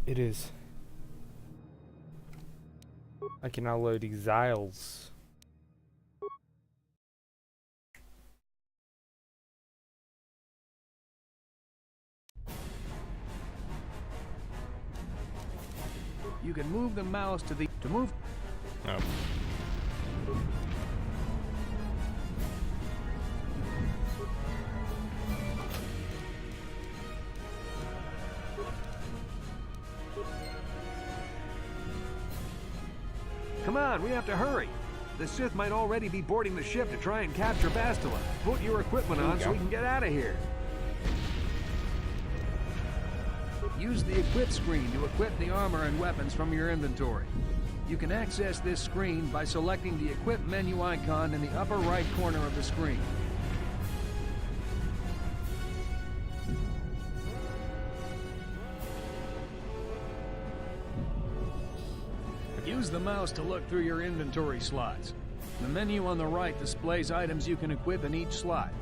It is. I can now load exiles. You can move the mouse to move. Oh. Come on, we have to hurry. The Sith might already be boarding the ship to try and capture Bastila. Put your equipment on so we can get out of here. Use the equip screen to equip the armor and weapons from your inventory. You can access this screen by selecting the equip menu icon in the upper right corner of the screen. Use the mouse to look through your inventory slots. The menu on the right displays items you can equip in each slot.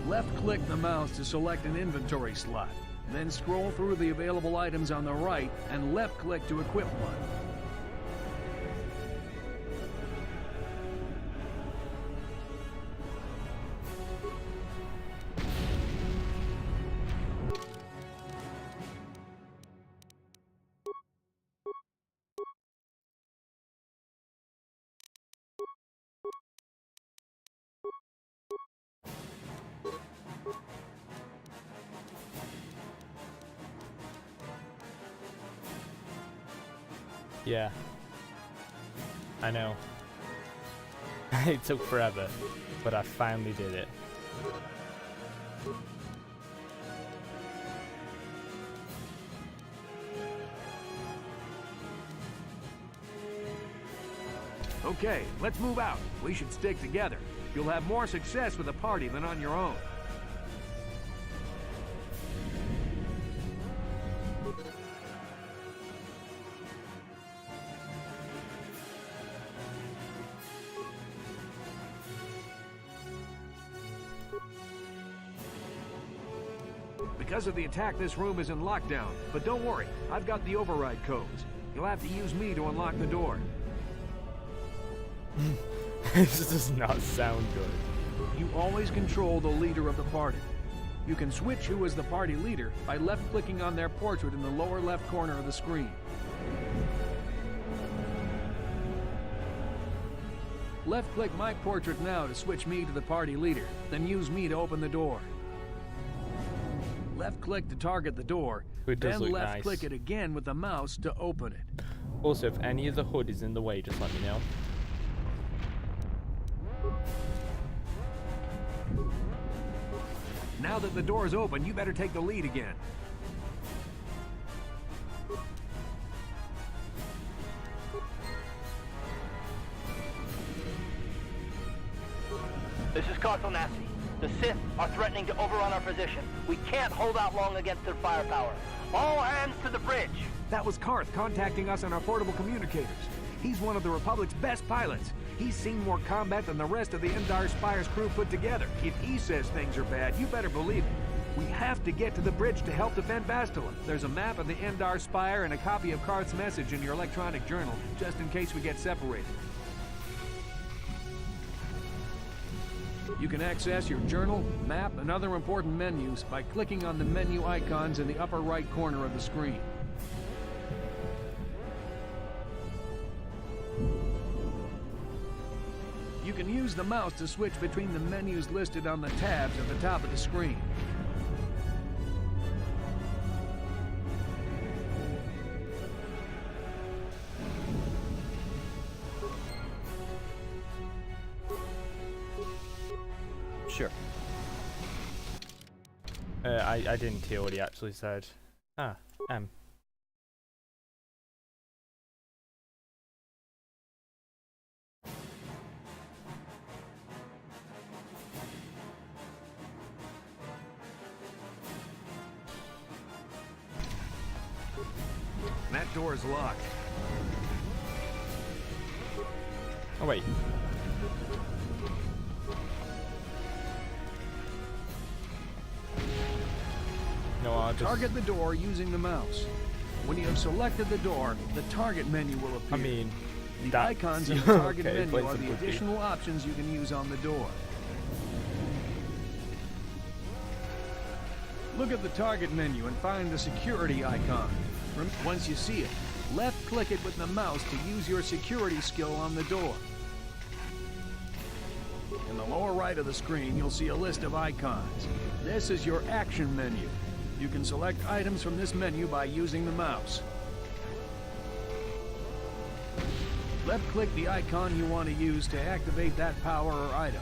Left-click the mouse to select an inventory slot. Then scroll through the available items on the right and left-click to equip one. Yeah. I know. It took forever, but I finally did it. Okay, let's move out. We should stick together. You'll have more success with a party than on your own. Because of the attack, this room is in lockdown. But don't worry, I've got the override codes. You'll have to use me to unlock the door. This does not sound good. You always control the leader of the party. You can switch who is the party leader by left-clicking on their portrait in the lower left corner of the screen. Left-click my portrait now to switch me to the party leader, then use me to open the door. Left-click to target the door, then left-click it again with the mouse to open it. Also, if any of the hood is in the way, just let me know. Now that the door is open, you better take the lead again. This is Kotor. The Sith are threatening to overrun our position. We can't hold out long against their firepower. All hands to the bridge! That was Karth contacting us on our portable communicators. He's one of the Republic's best pilots. He's seen more combat than the rest of the Endar Spire's crew put together. If he says things are bad, you better believe it. We have to get to the bridge to help defend Bastila. There's a map of the Endar Spire and a copy of Karth's message in your electronic journal, just in case we get separated. You can access your journal, map, and other important menus by clicking on the menu icons in the upper right corner of the screen. You can use the mouse to switch between the menus listed on the tabs at the top of the screen. Sure. I didn't hear what he actually said. Ah, That door is locked. Oh wait. No, I'll just... Target the door using the mouse. When you have selected the door, the target menu will appear. I mean, the that's... icons in the target okay, menu quite are the simplistic. additional options you can use on the door. Look at the target menu and find the security icon. Once you see it, left-click it with the mouse to use your security skill on the door. In the lower right of the screen, you'll see a list of icons. This is your action menu. You can select items from this menu by using the mouse. Left-click the icon you want to use to activate that power or item.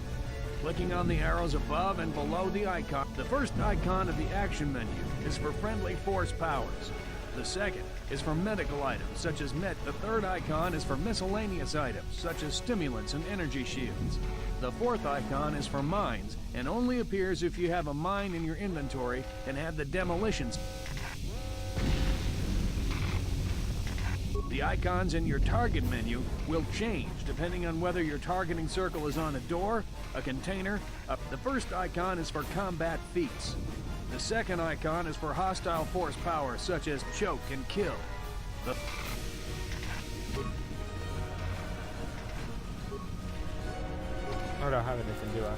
Clicking on the arrows above and below the icon. The first icon of the action menu is for friendly force powers. The second is for medical items, such as The third icon is for miscellaneous items, such as stimulants and energy shields. The fourth icon is for mines, and only appears if you have a mine in your inventory and have the demolitions. The icons in your target menu will change depending on whether your targeting circle is on a door, a container. The first icon is for combat feats. The second icon is for hostile force power, such as choke and kill. I don't have anything, do I?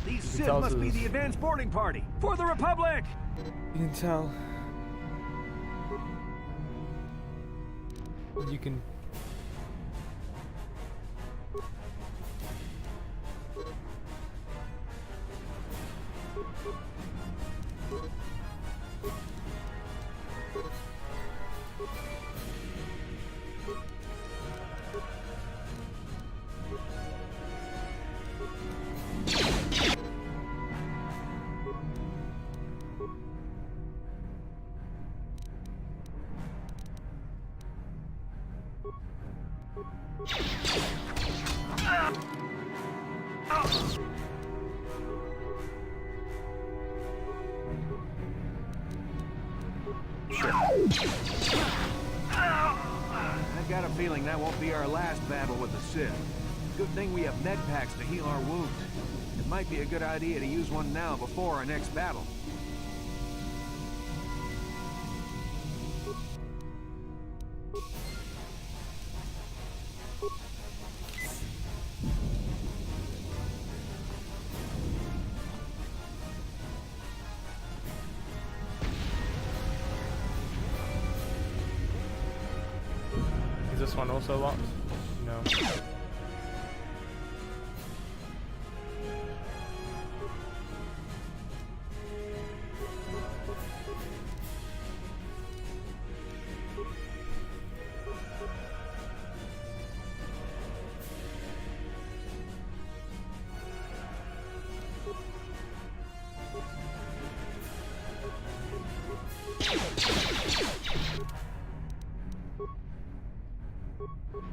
These Sith must be the advanced boarding party for the Republic! You can tell. You can... I've got a feeling that won't be our last battle with the Sith. Good thing we have med packs to heal our wounds. It might be a good idea to use one now before our next battle. Is this one also locked? No.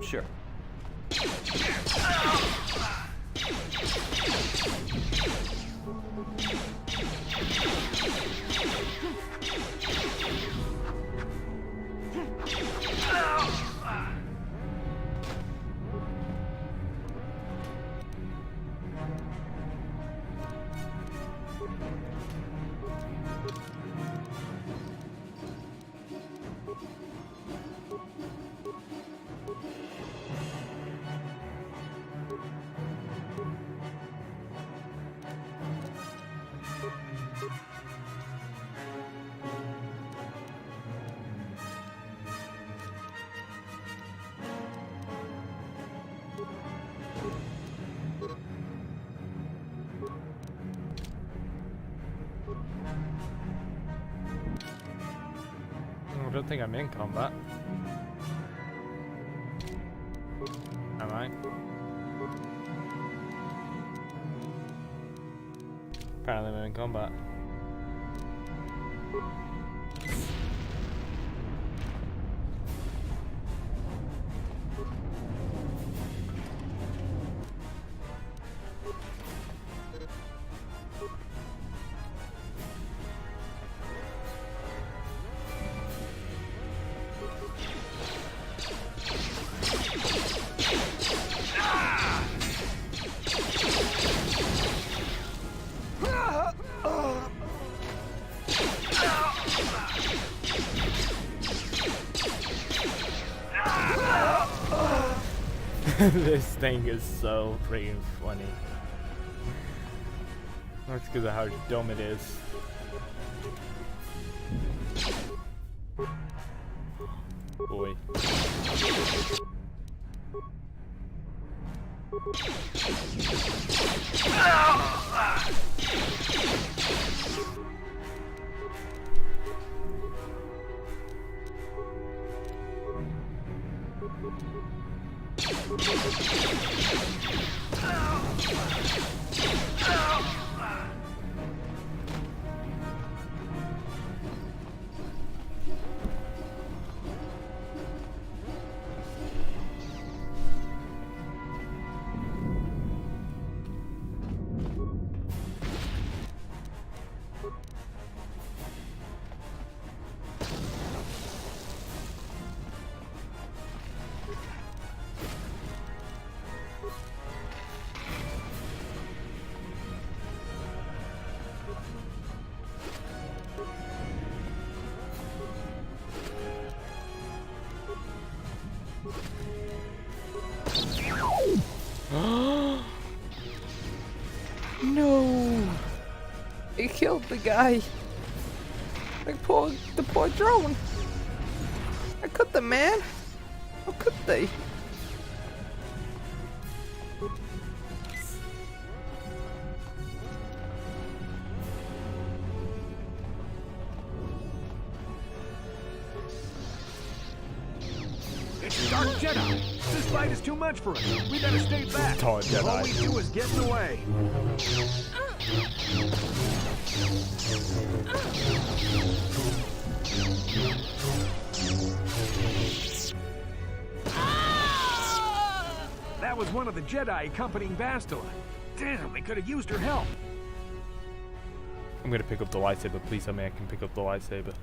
Sure. I don't think I'm in combat. Am I? Apparently I'm in combat. This thing is so freaking funny. That's because of how dumb it is. Boy. No! He killed the guy. The poor drone. I cut the man. How could they? It's Dark Jedi. This fight is too much for us. We better stay back. Dark Jedi. All we do is get in the way. That was one of the Jedi accompanying Bastila. Damn, they could have used her help. I'm gonna pick up the lightsaber. Please tell me I can pick up the lightsaber.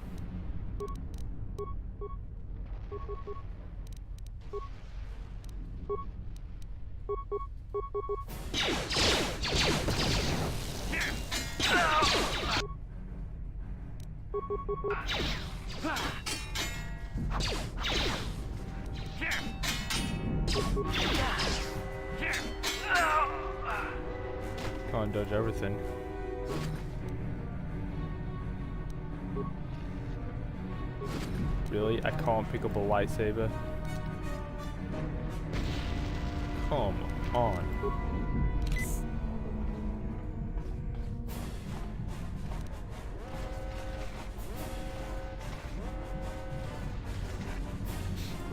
Can't dodge everything. Really? I can't pick up a lightsaber? Come on.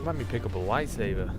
Let me pick up a lightsaber.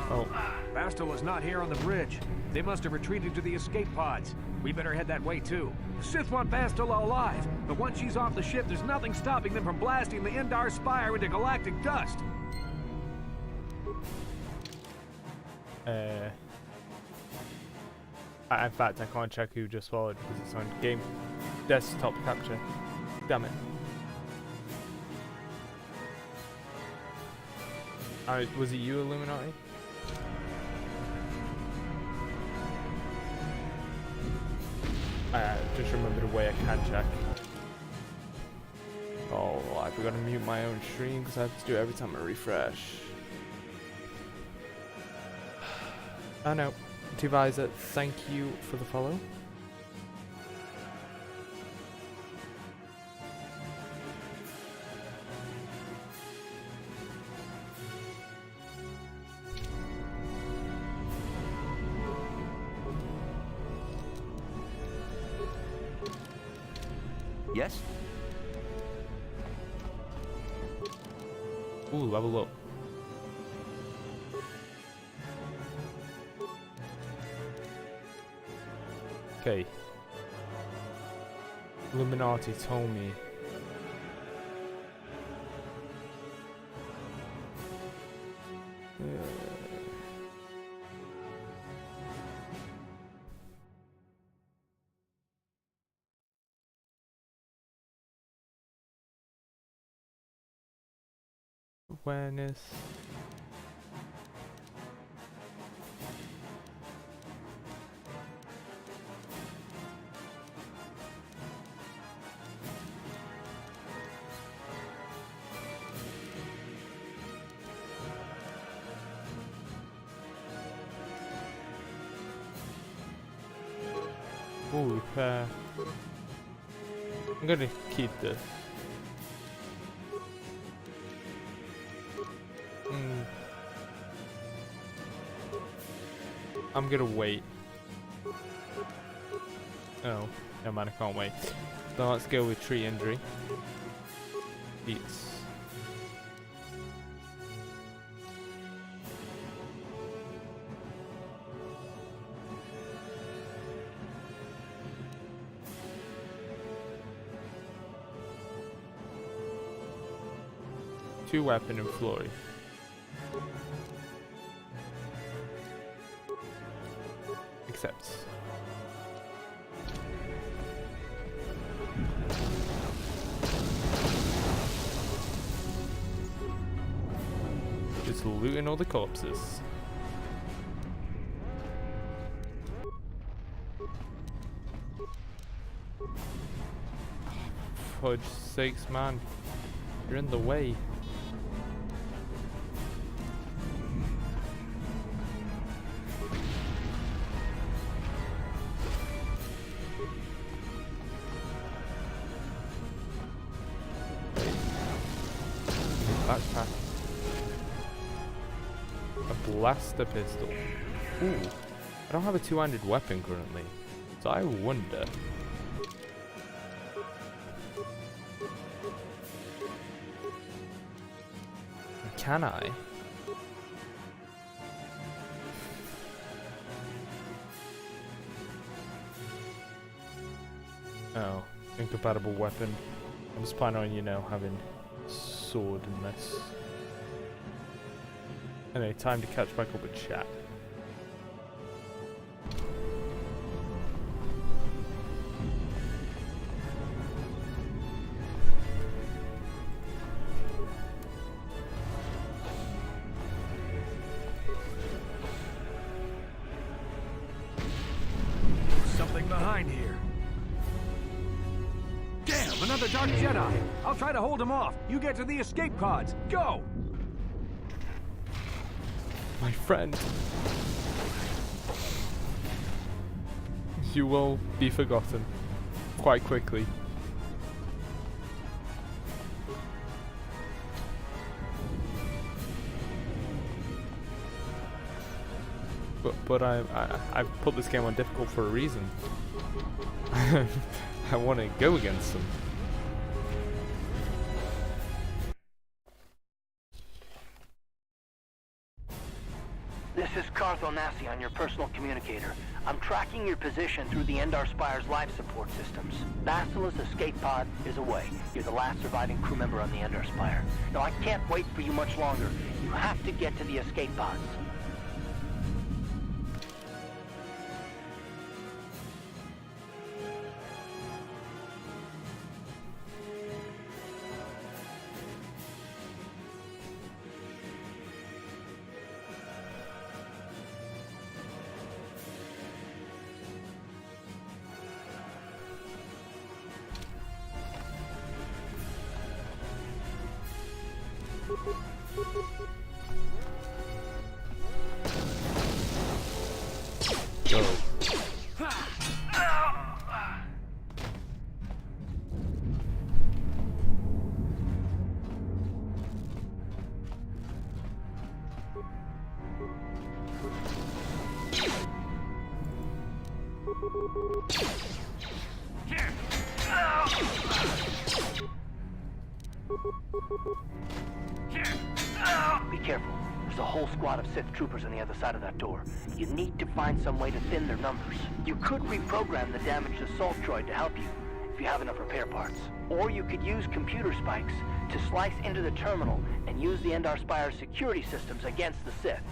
Oh. Bastila's not here on the bridge. They must have retreated to the escape pods. We better head that way too. The Sith want Bastila alive, but once she's off the ship, there's nothing stopping them from blasting the Endar Spire into galactic dust. In fact, I can't check who just followed because it's on game desktop capture. Damn it. Was it you, Illuminati? Just remembered a way I can check. Oh, I forgot to mute my own stream because I have to do it every time I refresh. I know. Divisor, thank you for the follow. Yes? Ooh, level up. Okay. Illuminati told me awareness. Oh, repair. I'm gonna keep this. I'm gonna wait. Oh, no man, I can't wait. So let's go with tree injury. Beats. Two weapon and flurry. Accepts. Just looting all the corpses. Fudge sakes, man. You're in the way. Backpack. A blaster pistol. Ooh. I don't have a two-handed weapon currently, so I wonder. Can I? Oh, incompatible weapon. I'm just planning on, you know, having sword in this. Anyway, time to catch back up with chat. Something behind here. Damn, another Dark Jedi. I'll try to hold him off. You get to the escape pods. Go! My friend. You will be forgotten quite quickly. But I've put this game on difficult for a reason. I want to go against them. This is Cartho Nassi on your personal communicator. I'm tracking your position through the Endar Spire's life support systems. Basila's escape pod is away. You're the last surviving crew member on the Endar Spire. Now I can't wait for you much longer. You have to get to the escape pods. Go. Be careful. There's a whole squad of Sith troopers on the other side of that door. You need to find some way to thin their numbers. You could reprogram the damaged assault droid to help you, if you have enough repair parts. Or you could use computer spikes to slice into the terminal and use the Endar Spire's security systems against the Sith.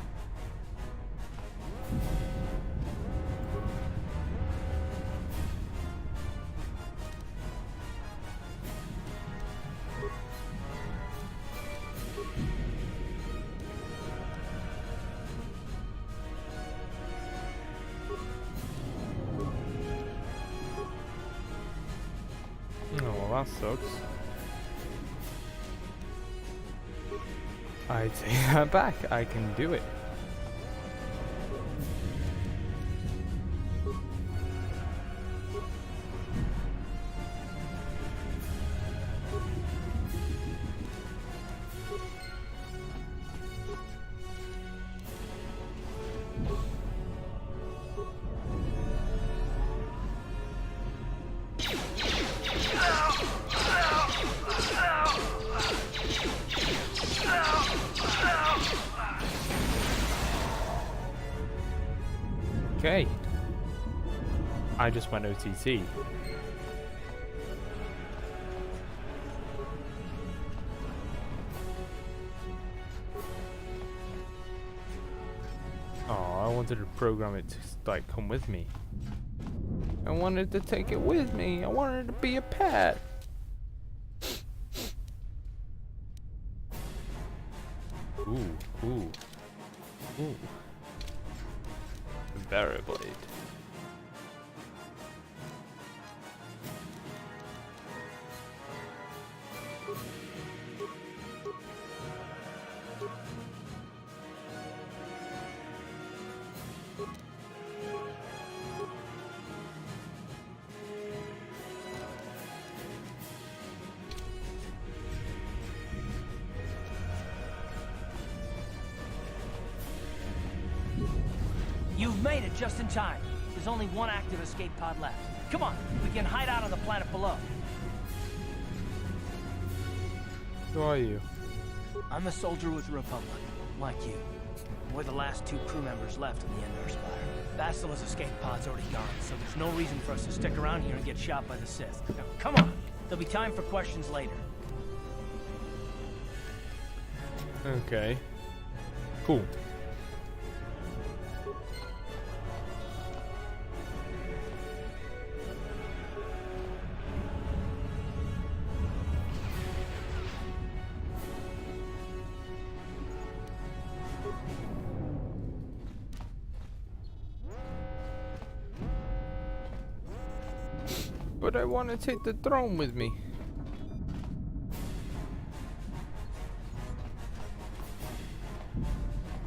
that sucks. I take that back. I can do it. Okay. I just went OTT. Oh, I wanted to program it to like come with me. I wanted to take it with me. I wanted it to be a pet. Ooh. Variable blade. You've made it just in time. There's only one active escape pod left. Come on, we can hide out on the planet below. Who are you? I'm a soldier with the Republic, like you. We're the last two crew members left in the Endar Spire. Basila's escape pod's already gone, so there's no reason for us to stick around here and get shot by the Sith. Now, come on! There'll be time for questions later. Okay. Cool. But I want to take the throne with me.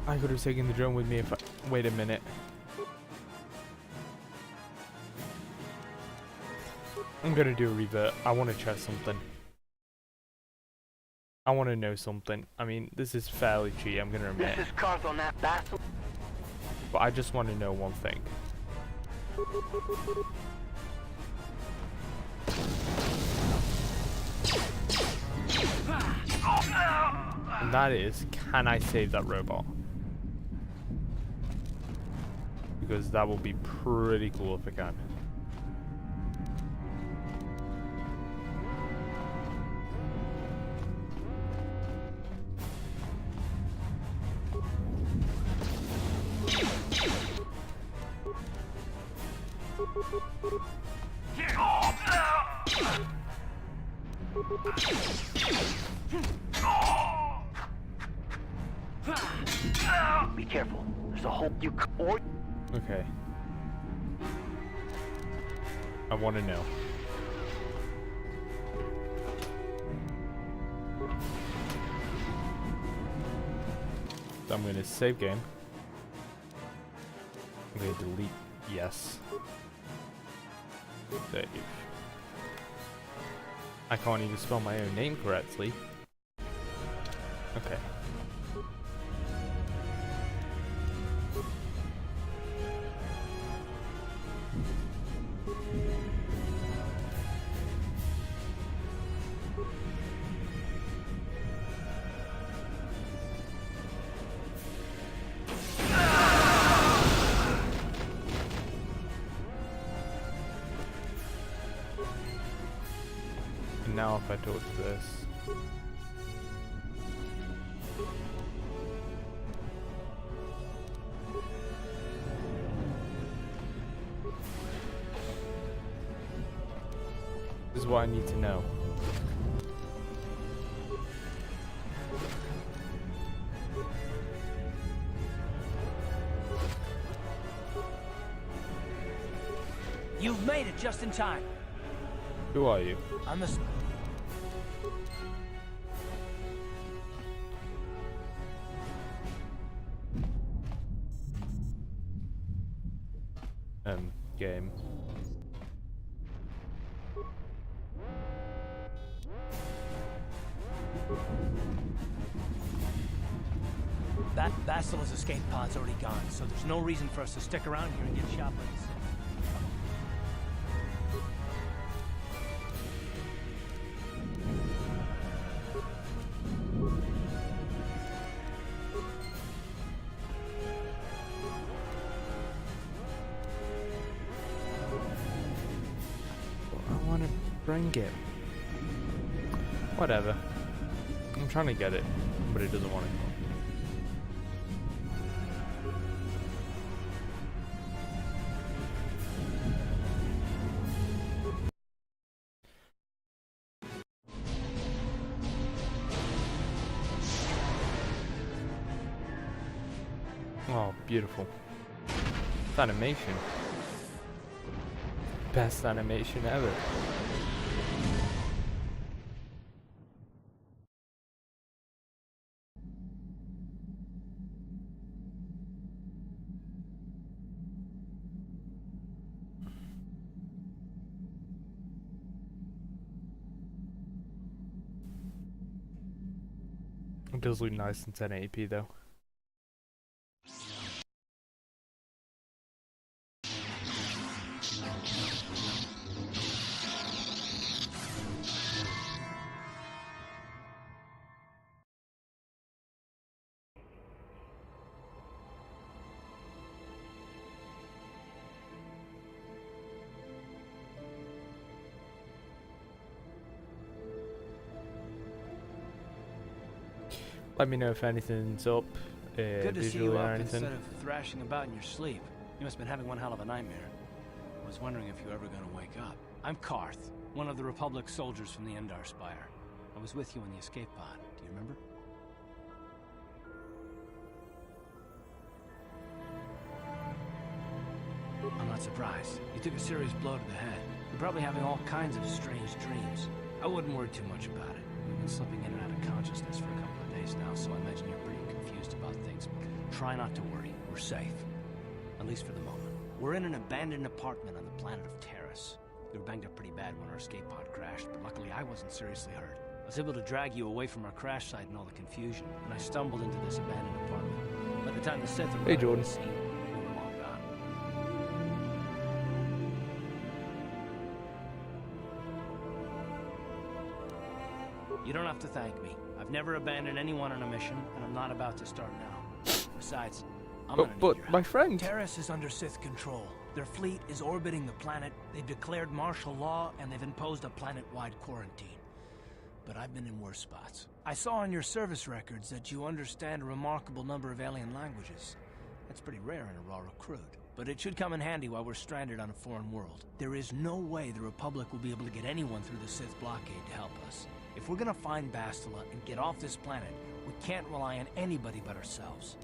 I could have taken the drone with me if I... Wait a minute. I'm gonna do a revert. I want to try something. I want to know something. I mean, this is fairly cheap, I'm gonna admit. This is cars on that Basil. But I just want to know one thing. And that is, can I save that robot? Because that will be pretty cool if I can. Be careful. There's a hole you or Okay. I want to know. So I'm going to save game. I'm going to delete yes. Save. I can't even spell my own name correctly. Okay. And now if I torch this. This is what I need to know. You've made it just in time. Who are you? I'm the game. Bastila's escape pod's already gone, so there's no reason for us to stick around here and get shot by the Sith. I want to bring it. Whatever. I'm trying to get it, but it doesn't want to go. Oh, beautiful. It's animation. Best animation ever. It does look nice in 1080p though. Let me know if anything's up, Good to see visually you or up anything. instead of thrashing about in your sleep. You must have been having one hell of a nightmare. I was wondering if you were ever going to wake up. I'm Karth, one of the Republic soldiers from the Endar Spire. I was with you in the escape pod. Do you remember? I'm not surprised. You took a serious blow to the head. You're probably having all kinds of strange dreams. I wouldn't worry too much about it. You've been slipping in and out of consciousness for a couple of days now, so I imagine you're pretty confused about things. Try not to worry. We're safe. At least for the moment. We're in an abandoned apartment on the planet of Terrace. We were banged up pretty bad when our escape pod crashed, but luckily I wasn't seriously hurt. I was able to drag you away from our crash site and all the confusion, and I stumbled into this abandoned apartment. By the time the Sith arrived Hey, Jordan. on the scene, we were long gone. You don't have to thank me. I've never abandoned anyone on a mission, and I'm not about to start now. Besides, I'm gonna need But your my help. friend. Terrace is under Sith control. Their fleet is orbiting the planet, they've declared martial law, and they've imposed a planet-wide quarantine. But I've been in worse spots. I saw on your service records that you understand a remarkable number of alien languages. That's pretty rare in a raw recruit. But it should come in handy while we're stranded on a foreign world. There is no way the Republic will be able to get anyone through the Sith blockade to help us. If we're gonna find Bastila and get off this planet, we can't rely on anybody but ourselves.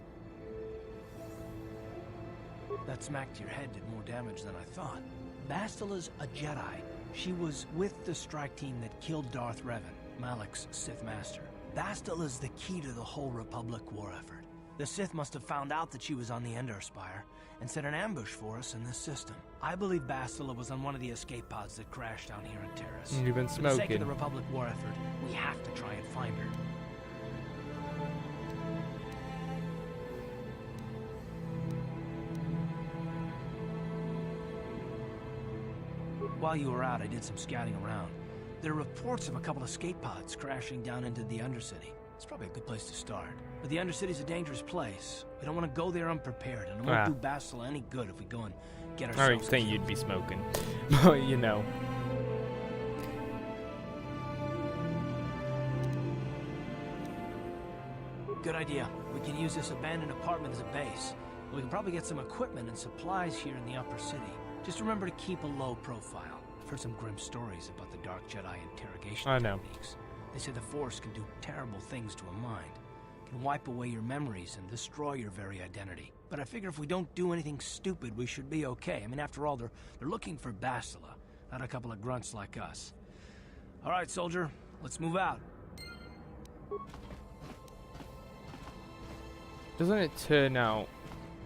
That smack to your head did more damage than I thought. Bastila's a Jedi. She was with the strike team that killed Darth Revan, Malak's Sith master. Bastila's the key to the whole Republic war effort. The Sith must have found out that she was on the Endar Spire and set an ambush for us in this system. I believe Bastila was on one of the escape pods that crashed down here in Terrace. You've been For the sake of smoking. the Republic war effort, we have to try and find her. While you were out, I did some scouting around. There are reports of a couple of escape pods crashing down into the Undercity. It's probably a good place to start. But the Undercity's a dangerous place. We don't want to go there unprepared, and it won't do Bastila any good if we go and get I ourselves don't think killed. you'd be smoking. But you know. Good idea. We can use this abandoned apartment as a base. We can probably get some equipment and supplies here in the upper city. Just remember to keep a low profile. I've heard some grim stories about the Dark Jedi interrogation I know. techniques. They say the Force can do terrible things to a mind. It can wipe away your memories and destroy your very identity. But I figure if we don't do anything stupid, we should be okay. I mean, after all, they're looking for Bastila, not a couple of grunts like us. All right, soldier, let's move out. Doesn't it turn out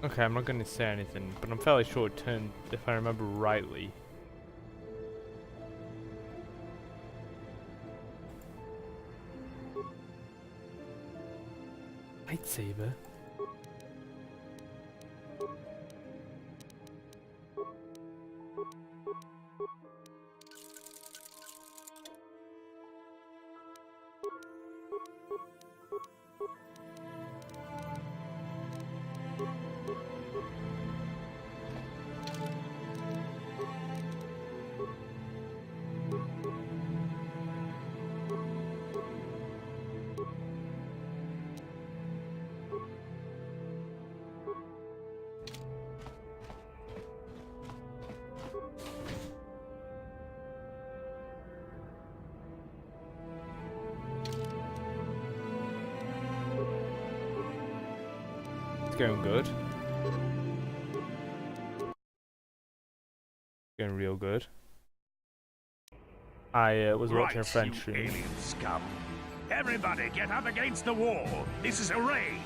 Okay, I'm not going to say anything, but I'm fairly sure it turned, if I remember rightly. Lightsaber? It's going good. Going real good. I was watching a French you stream. alien scum. Everybody get up against the wall. This is a raid.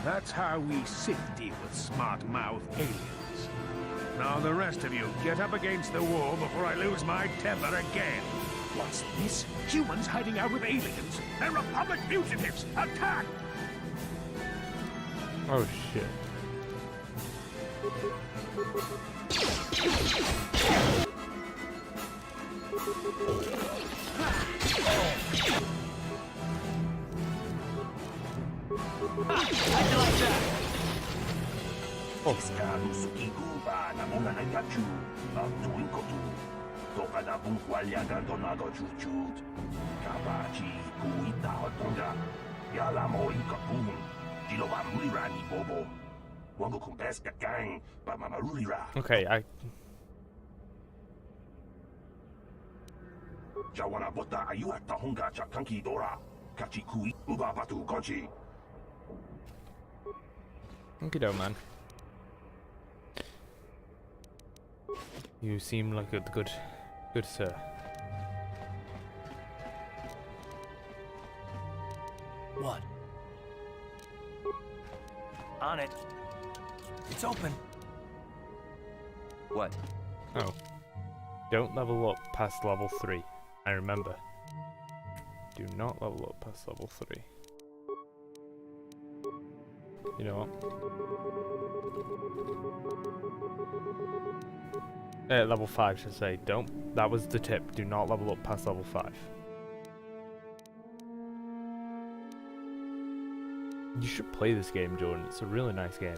That's how we Sith deal with smart-mouth aliens. Now the rest of you, get up against the wall before I lose my temper again. What's this? Humans hiding out with aliens? They're Republic fugitives! Attack! Oh shit. Okay, okay, man. You seem like a good sir. What? On it. It's open. What? Oh. Don't level up past level 3. I remember. Do not level up past level 3. You know what? Level 5 should say. Don't. That was the tip. Do not level up past level 5. You should play this game, Jordan. It's a really nice game.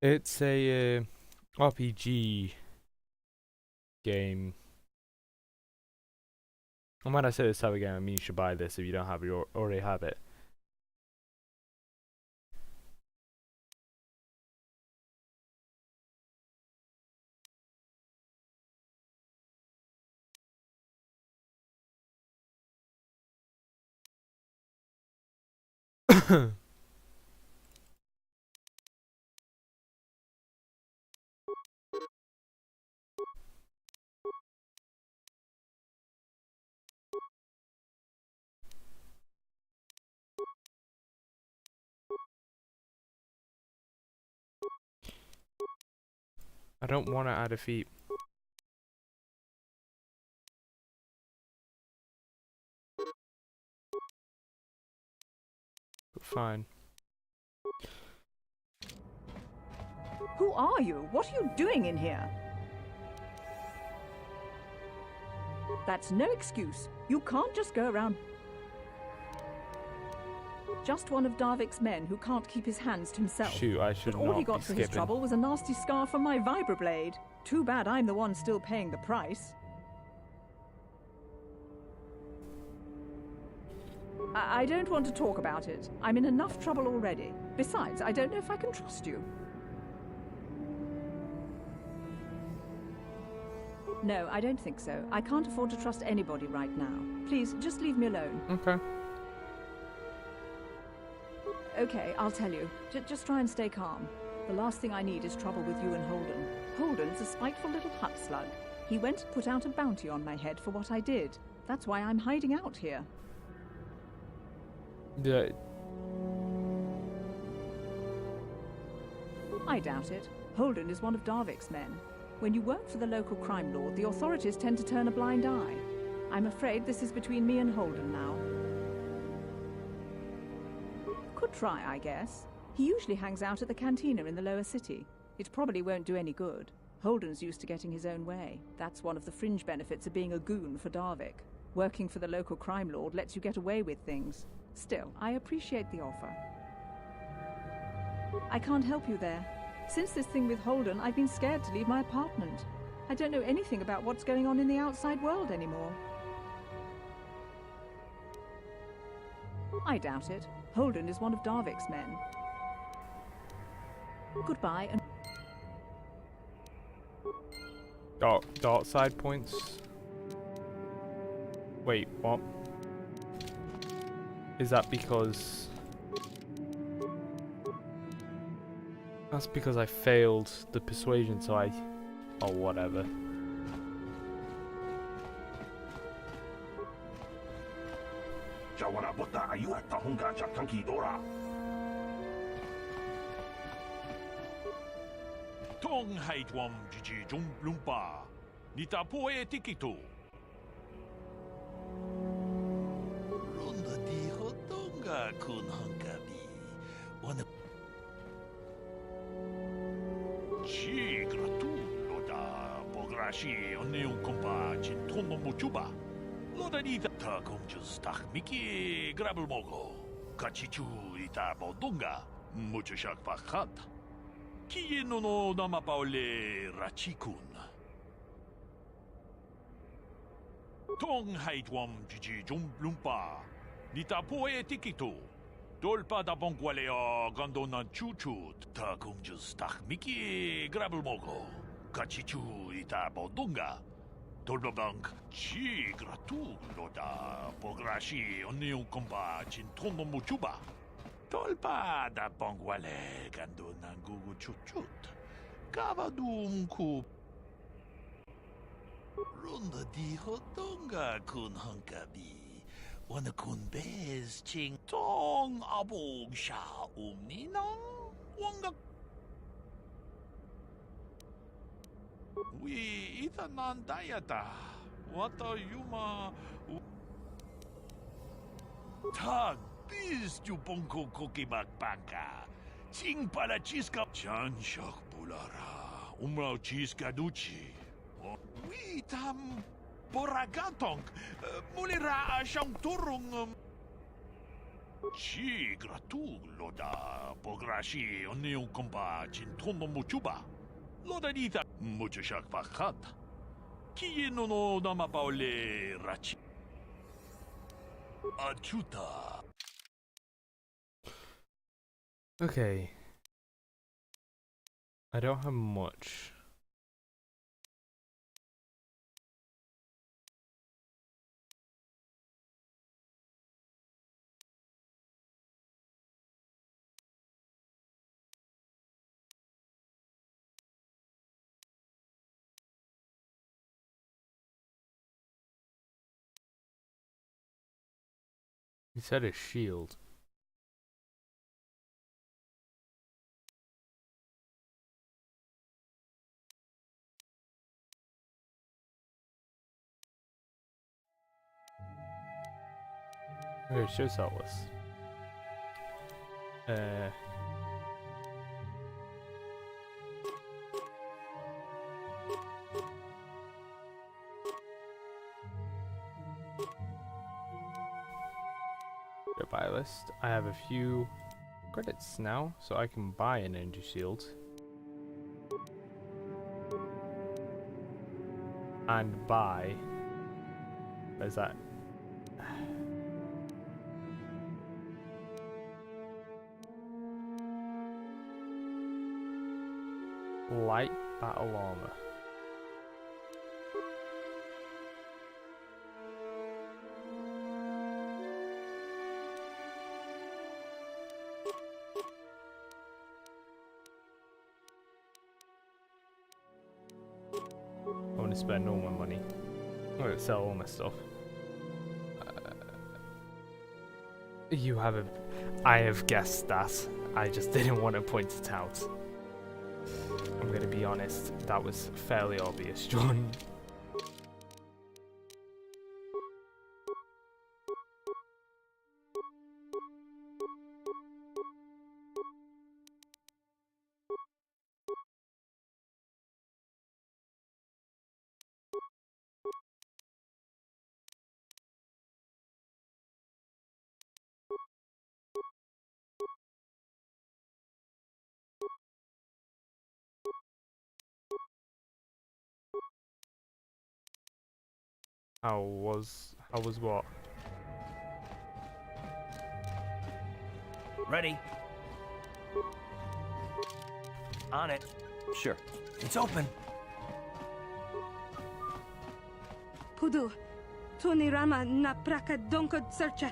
It's a RPG game. And when I say this type of game, I mean you should buy this if you don't have it or already have it. I don't want to add a feat. fine. Who are you? What are you doing in here? That's no excuse. You can't just go around. Just one of Darvik's men who can't keep his hands to himself. Shoot, I should But all not he be got for his skipping. trouble was a nasty scar from my vibroblade. Too bad I'm the one still paying the price. I don't want to talk about it. I'm in enough trouble already. Besides, I don't know if I can trust you. No, I don't think so. I can't afford to trust anybody right now. Please, just leave me alone. Okay. Okay, I'll tell you. Just try and stay calm. The last thing I need is trouble with you and Holden. Holden's a spiteful little hut slug. He went and put out a bounty on my head for what I did. That's why I'm hiding out here. Yeah. I doubt it. Holden is one of Darvik's men. When you work for the local crime lord, the authorities tend to turn a blind eye. I'm afraid this is between me and Holden now. Could try, I guess. He usually hangs out at the cantina in the lower city. It probably won't do any good. Holden's used to getting his own way. That's one of the fringe benefits of being a goon for Darvik. Working for the local crime lord lets you get away with things. Still, I appreciate the offer. I can't help you there. Since this thing with Holden, I've been scared to leave my apartment. I don't know anything about what's going on in the outside world anymore. I doubt it. Holden is one of Darvik's men. Goodbye and... Dark side points. Wait, what? Is that because... That's because I failed the persuasion, so I... Oh, whatever. Tong haitwam jiji jum lumpa. Nita poe tikito. Ronda di hotonga kun hankabi. Wana Chi gratulo da pograshi onneun kompa chin tomo mochuba. Loda nita ta komjus tak miki grabel mogo. Kachichu ita bodonga. Mucho shak pakat. Kie no nama paole rachikun. Tong haitwam jiji jum lumpa. Nita poe tikito. Dolpa da bongwaleo gandonan chuchut. Ta kumjus tak miki grabel mogo. Kachichu ita bodunga. Dolbabank chi gratu loda pograshi onneun kompa chintono muchuba. Dolpa da bongwale gandonan gugu chuchut. Gavadum ku. Ronda di hotonga kun hankabi. Wana kun bez ching tong abog sha umninang wanga. We ita nandayata. Wata yuma. Tag biz jupongko kokimak banka. Ching pala chiska. Chan shak bulara. Umrao chiska duchi. We tam. Boragatong, mulira siyang turong Chi gratu loda pograshi onneun kompa chintono muchuba. Loda dita mucho shak pakat. Kie no nama paole rachi. Achuta. Okay. I don't have much. He said a shield. Okay, show us. Buy list. I have a few credits now, so I can buy an energy shield. And buy. Where's that? Light battle armor. I want to spend all my money. I'm going to sell all my stuff. You haven't. I have guessed that. I just didn't want to point it out. I'm going to be honest. That was fairly obvious, John. How was what? Ready? On it. Sure. It's open. Pudu, Tunirama na praka donko searcha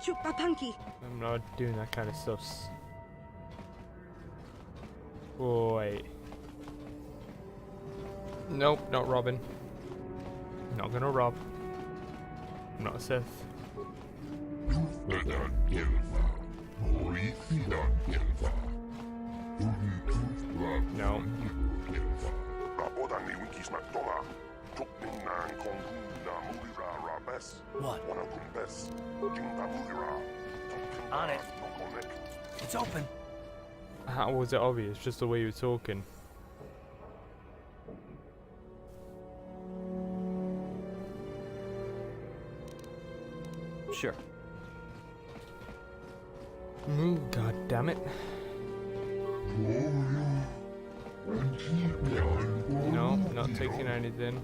chupapanki. I'm not doing that kind of stuff. Oh, wait. Nope, not robbing. Not gonna rob. I'm not a Sith. No. What? On it. It's open. How was it obvious? Just the way you were talking. Sure. Move, god damn it. No, not taking anything.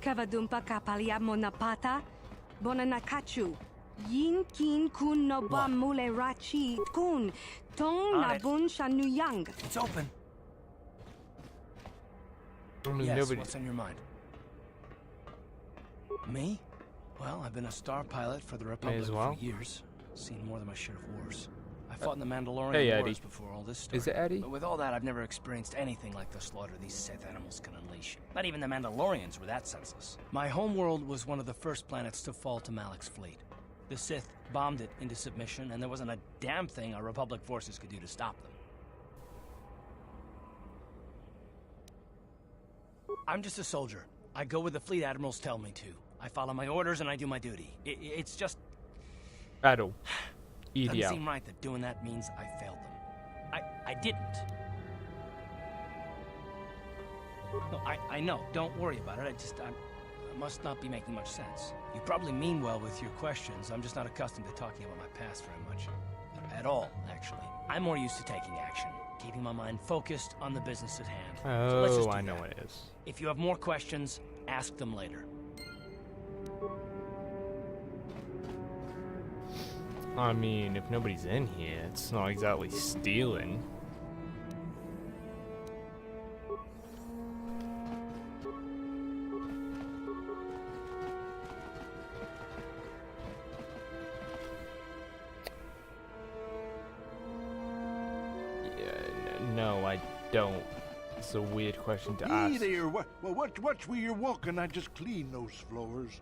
Kavadumpa kapaliamo na pata, bonanakachu. Yin kin kun no ba mule rachi kun, tong On na it. bun shanuyang. It's open. I mean, Yes, nobody. what's on your mind? Me? Well, I've been a star pilot for the Republic as well. for years. Seen more than my share of wars. I fought in the Mandalorian Hey, Eddie. Wars before all this started. Is it Eddie? But with all that, I've never experienced anything like the slaughter these Sith animals can unleash. Not even the Mandalorians were that senseless. My homeworld was one of the first planets to fall to Malak's fleet. The Sith bombed it into submission, and there wasn't a damn thing our Republic forces could do to stop them. I'm just a soldier. I go where the fleet admirals tell me to. I follow my orders and I do my duty. It's just... Adult. Doesn't EDL. seem right that doing that means I failed them. I didn't. No, I know. Don't worry about it. I must not be making much sense. You probably mean well with your questions. I'm just not accustomed to talking about my past very much. At all, actually. I'm more used to taking action, keeping my mind focused on the business at hand. So let's just Oh, do I know that. what it is. If you have more questions, ask them later. I mean, if nobody's in here, it's not exactly stealing. No, I don't. It's a weird question to Hey ask. there, watch where you're walking. I just cleaned those floors.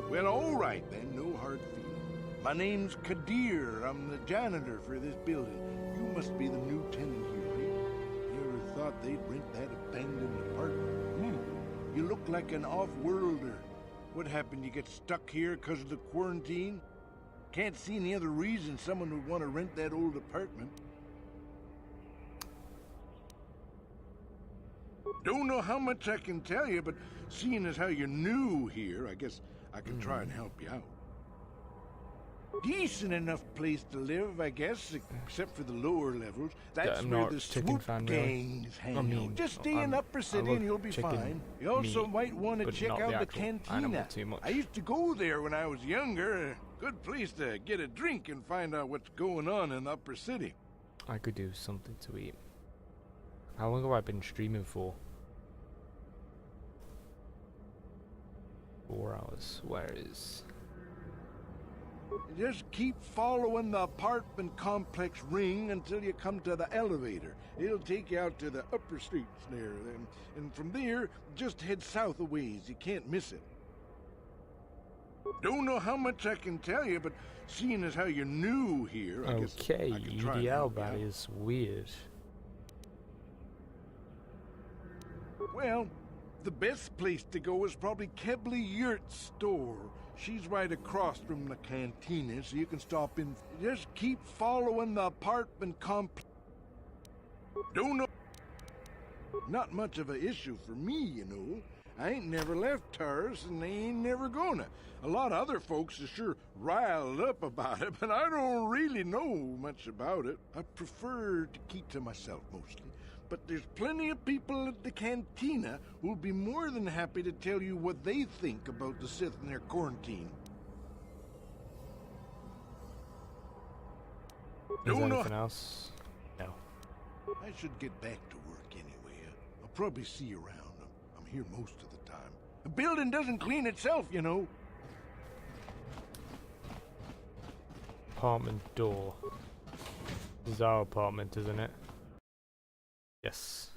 Well, all right then, no hard feelings. My name's Kadir. I'm the janitor for this building. You must be the new tenant here, thought they'd rent that abandoned apartment. You look like an off-worlder. What happened? You get stuck here because of the quarantine? Can't see any other reason someone would want to rent that old apartment. Don't know how much I can tell you, but seeing as how you're new here, I guess I can try and help you out. Decent enough place to live, I guess, except for the lower levels. That's where the swoop gangs hang out. Just stay in Upper City and you'll be fine. You also might want to check out the cantina. I used to go there when I was younger. A good place to get a drink and find out what's going on in the Upper City. I could do something to eat. How long have I been streaming for? 4 hours. Where is... Just keep following the apartment complex ring until you come to the elevator. It'll take you out to the upper streets there. And from there, just head south a ways. You can't miss it. Don't know how much I can tell you, but seeing as how you're new here, I guess okay, I can try and UDL help you out. that is weird. Well, the best place to go is probably Kebley Yurt's store. She's right across from the cantina, so you can stop in. Just keep following the apartment complex. Don't know. Not much of an issue for me, you know. I ain't never left Taurus, and they ain't never gonna. A lot of other folks are sure riled up about it, but I don't really know much about it. I prefer to keep to myself mostly. But there's plenty of people at the cantina who'll be more than happy to tell you what they think about the Sith and their quarantine. Is there anything else? No. I should get back to work anyway. I'll probably see you around. I'm here most of the time. The building doesn't clean itself, you know. Apartment door. This is our apartment, isn't it? Yes.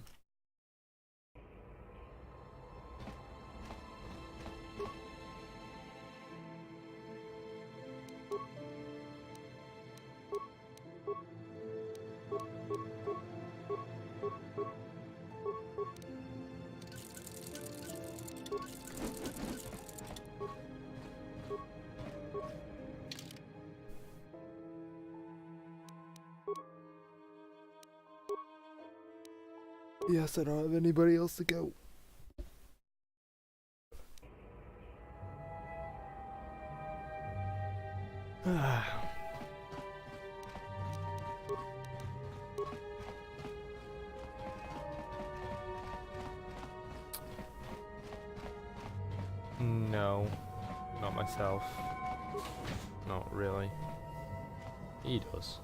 Yes, I don't have anybody else to go. No, not myself. Not really. He does.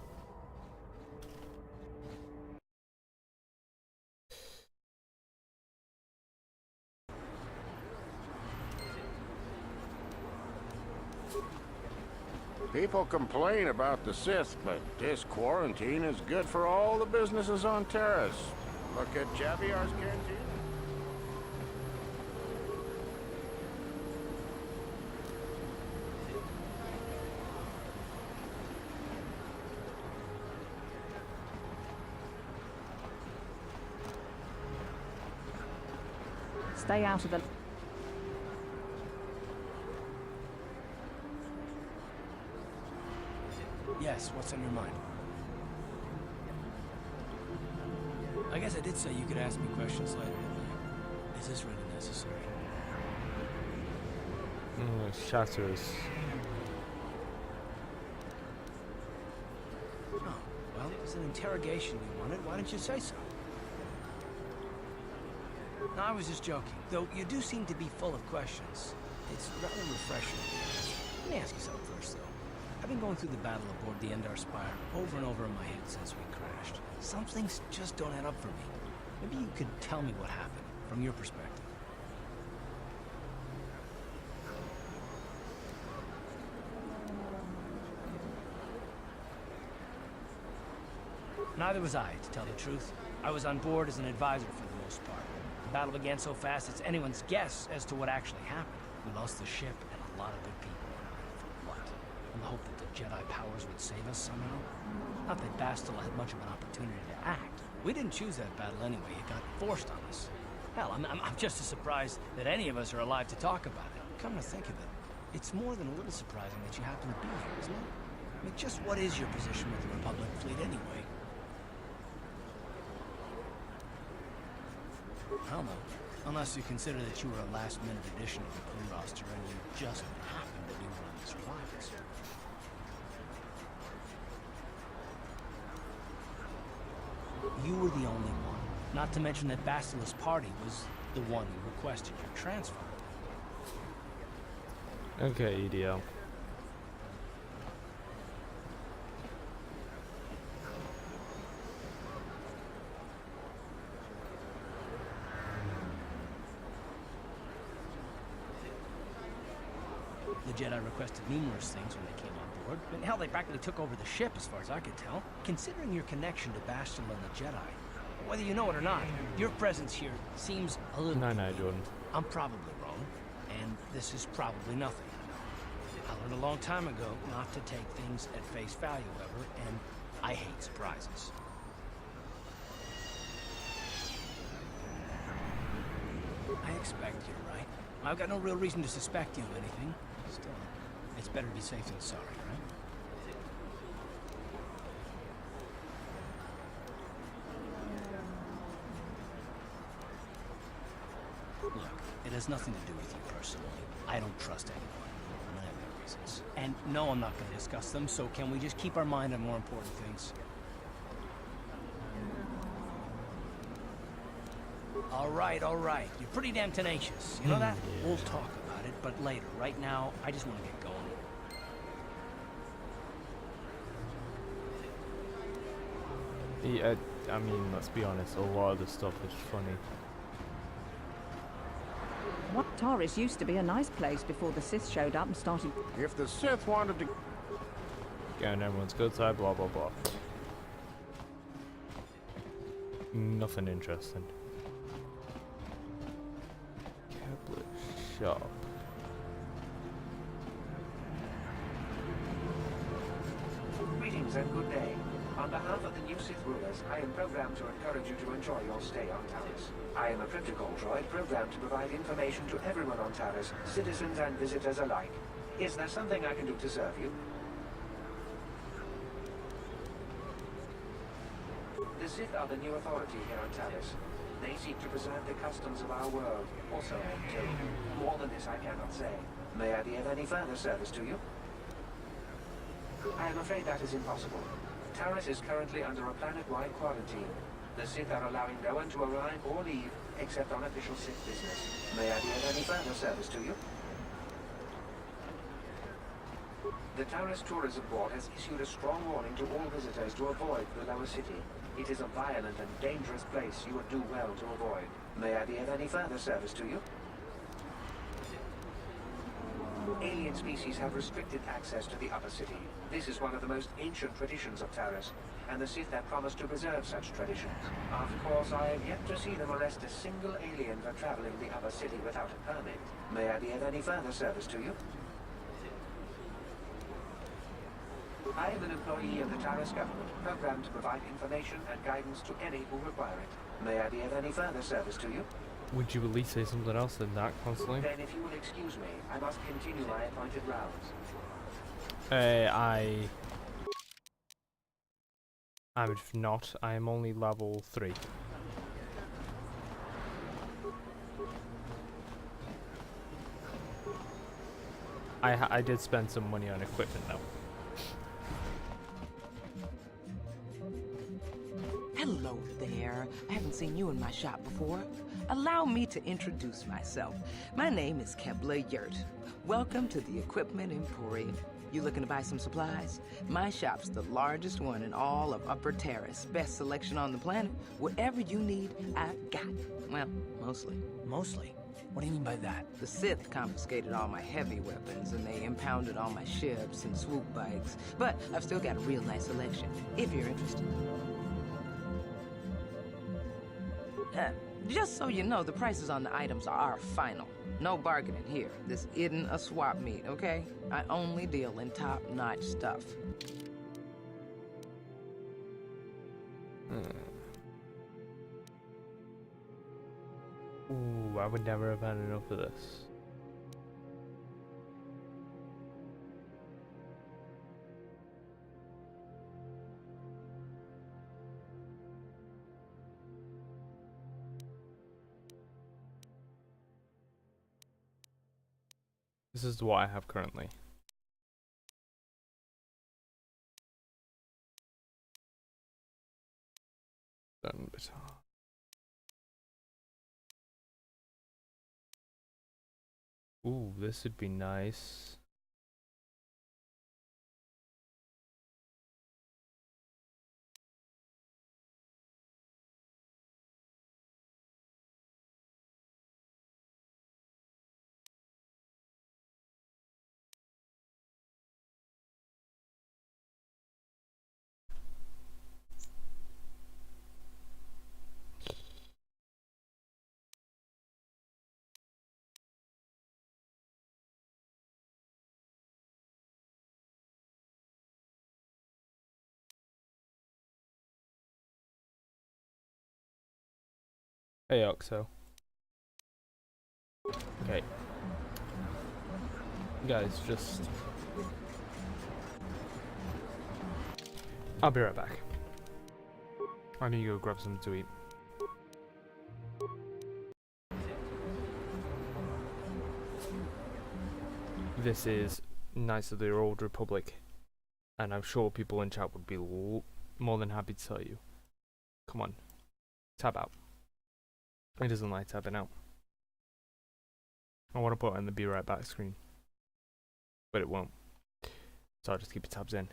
People complain about the Sith, but this quarantine is good for all the businesses on Terrace. Look at Javier's canteen. Stay out of the... Yes, what's on your mind? I guess I did say you could ask me questions later, didn't I? Is this really necessary? Shatters. Oh, well, it was an interrogation you wanted. Why didn't you say so? No, I was just joking. Though you do seem to be full of questions. It's rather refreshing. Let me ask you something first, though. I've been going through the battle aboard the Endar Spire over and over in my head since we crashed. Some things just don't add up for me. Maybe you could tell me what happened, from your perspective. Neither was I, to tell the truth. I was on board as an advisor for the most part. The battle began so fast it's anyone's guess as to what actually happened. We lost the ship and a lot of good people. For what? In the hope that the Jedi powers would save us somehow? Not that Bastila had much of an opportunity to act. We didn't choose that battle anyway. It got forced on us. Hell, I'm just as surprised that any of us are alive to talk about it. Come to think of it, it's more than a little surprising that you happen to be here, isn't it? I mean, just what is your position with the Republic fleet anyway? I don't know. Unless you consider that you were a last-minute addition to the crew roster and you just happen to be one of the survivors. You were the only one. Not to mention that Basila's party was the one who requested your transfer. Okay, EDL. The Jedi requested numerous things when they came on board. And hell, they practically took over the ship as far as I could tell. Considering your connection to Bastila and the Jedi, whether you know it or not, your presence here seems a little... No, Jordan. I'm probably wrong, and this is probably nothing. I learned a long time ago not to take things at face value ever, and I hate surprises. I expect you're right. I've got no real reason to suspect you of anything. Still, it's better to be safe than sorry, right? Look, it has nothing to do with you personally. I don't trust anyone. And I have my reasons. And no, I'm not going to discuss them, so can we just keep our mind on more important things? All right. You're pretty damn tenacious. You know that? Yeah. We'll talk about it, but later. Right now, I just want to get going. Yeah, I mean, let's be honest, a lot of the stuff is funny. What Taris used to be a nice place before the Sith showed up and started. If the Sith wanted to... Get on everyone's good side, blah blah blah. Nothing interesting. Tablet shop. Greetings and good day. On behalf of the new Sith rulers, I am programmed to encourage you to enjoy your stay on Taris. I am a protocol droid programmed to provide information to everyone on Taris, citizens and visitors alike. Is there something I can do to serve you? The Sith are the new authority here on Taris. They seek to preserve the customs of our world, also until more than this I cannot say. May I be of any further service to you? I am afraid that is impossible. Taris is currently under a planet-wide quarantine. The Sith are allowing no one to arrive or leave except on official Sith business. May I be of any further service to you? The Taris Tourism Board has issued a strong warning to all visitors to avoid the lower city. It is a violent and dangerous place you would do well to avoid. May I be of any further service to you? Alien species have restricted access to the upper city. This is one of the most ancient traditions of Taris, and the Sith have promised to preserve such traditions. Of course, I have yet to see them arrest a single alien for traveling the upper city without a permit. May I be of any further service to you? I am an employee of the Taris government, programmed to provide information and guidance to any who require it. May I be of any further service to you? Would you at least say something else than that constantly? Then if you will excuse me, I must continue my appointed rounds. I'm not. I am only level 3. I did spend some money on equipment though. Hello there. I haven't seen you in my shop before. Allow me to introduce myself. My name is Kebla Yurt. Welcome to the Equipment Emporium. You looking to buy some supplies? My shop's the largest one in all of Upper Terrace. Best selection on the planet. Whatever you need, I've got. Well, mostly. Mostly? What do you mean by that? The Sith confiscated all my heavy weapons, and they impounded all my ships and swoop bikes. But I've still got a real nice selection, if you're interested. Just so you know, the prices on the items are final. No bargaining here. This isn't a swap meet, okay? I only deal in top-notch stuff. Ooh, I would never have had enough of this. This is what I have currently. Done baton. Ooh, this would be nice. Hey, Oxo. Okay. Guys, just... I'll be right back. I need to go grab something to eat. This is Knights of the Old Republic, and I'm sure people in chat would be more than happy to tell you. Come on, tab out. It doesn't like tabbing out. I want to put it on the be right back screen, but it won't. So I'll just keep the tabs in.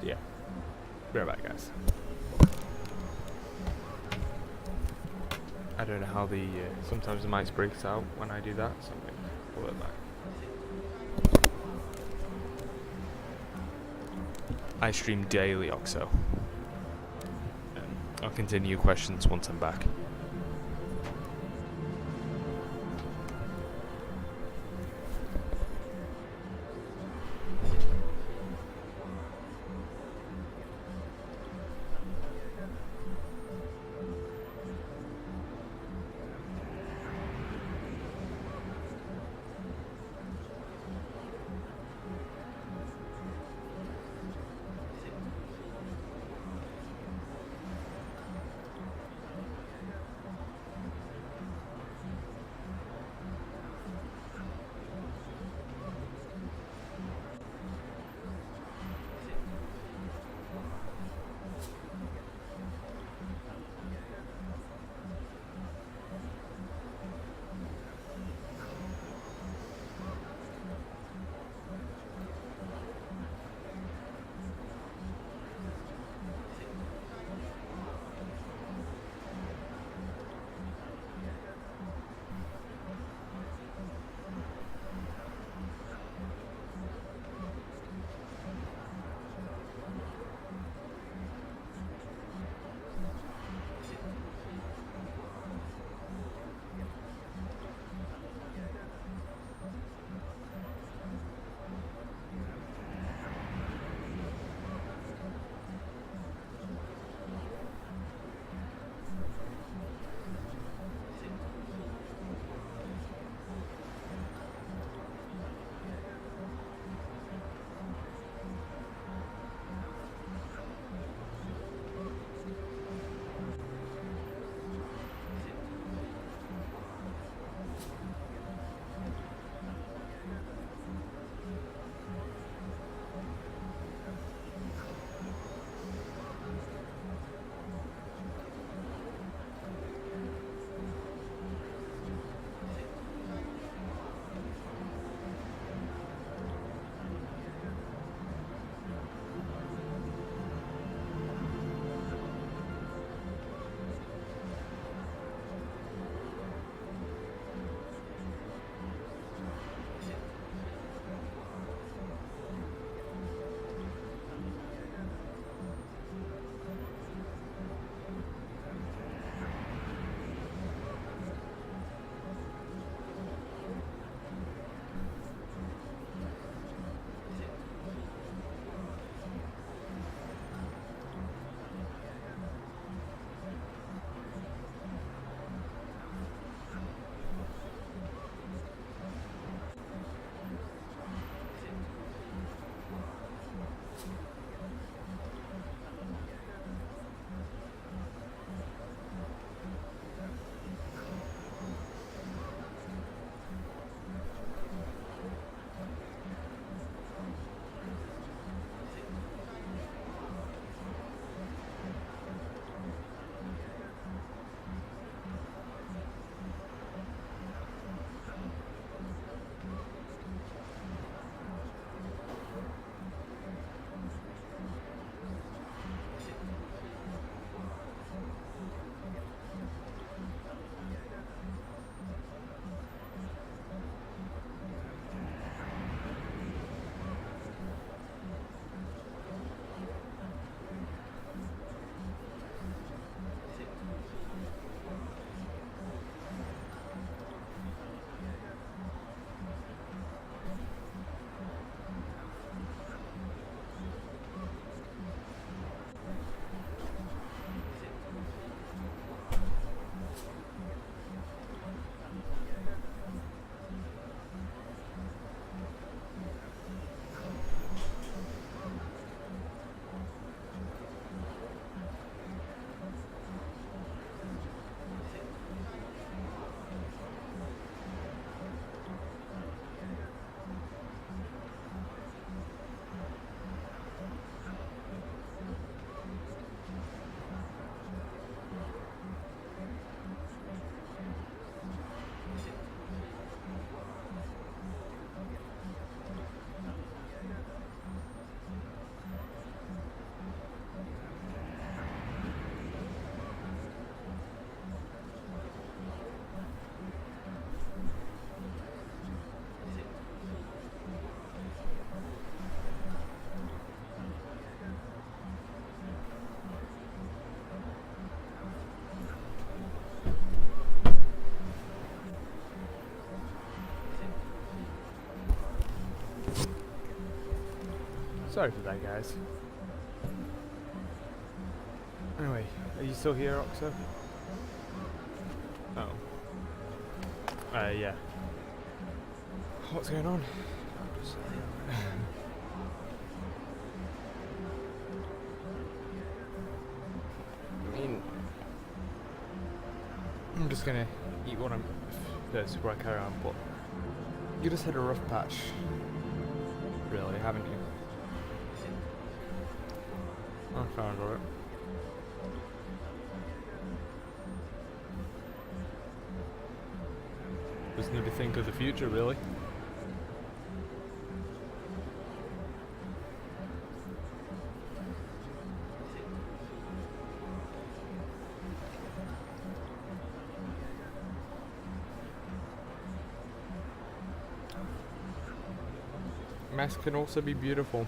Yeah, be right back, guys. I don't know how the sometimes the mic breaks out when I do that, so I'm going to pull it back. I stream daily, Oxo. I'll continue questions once I'm back. Sorry for that, guys. Anyway, are you still here, Oxo? Oh. Yeah. What's going on? I mean, I'm just gonna eat what I'm first before I carry on, but you just had a rough patch, really, haven't you? I found it. Just need to think of the future, really. Mess can also be beautiful.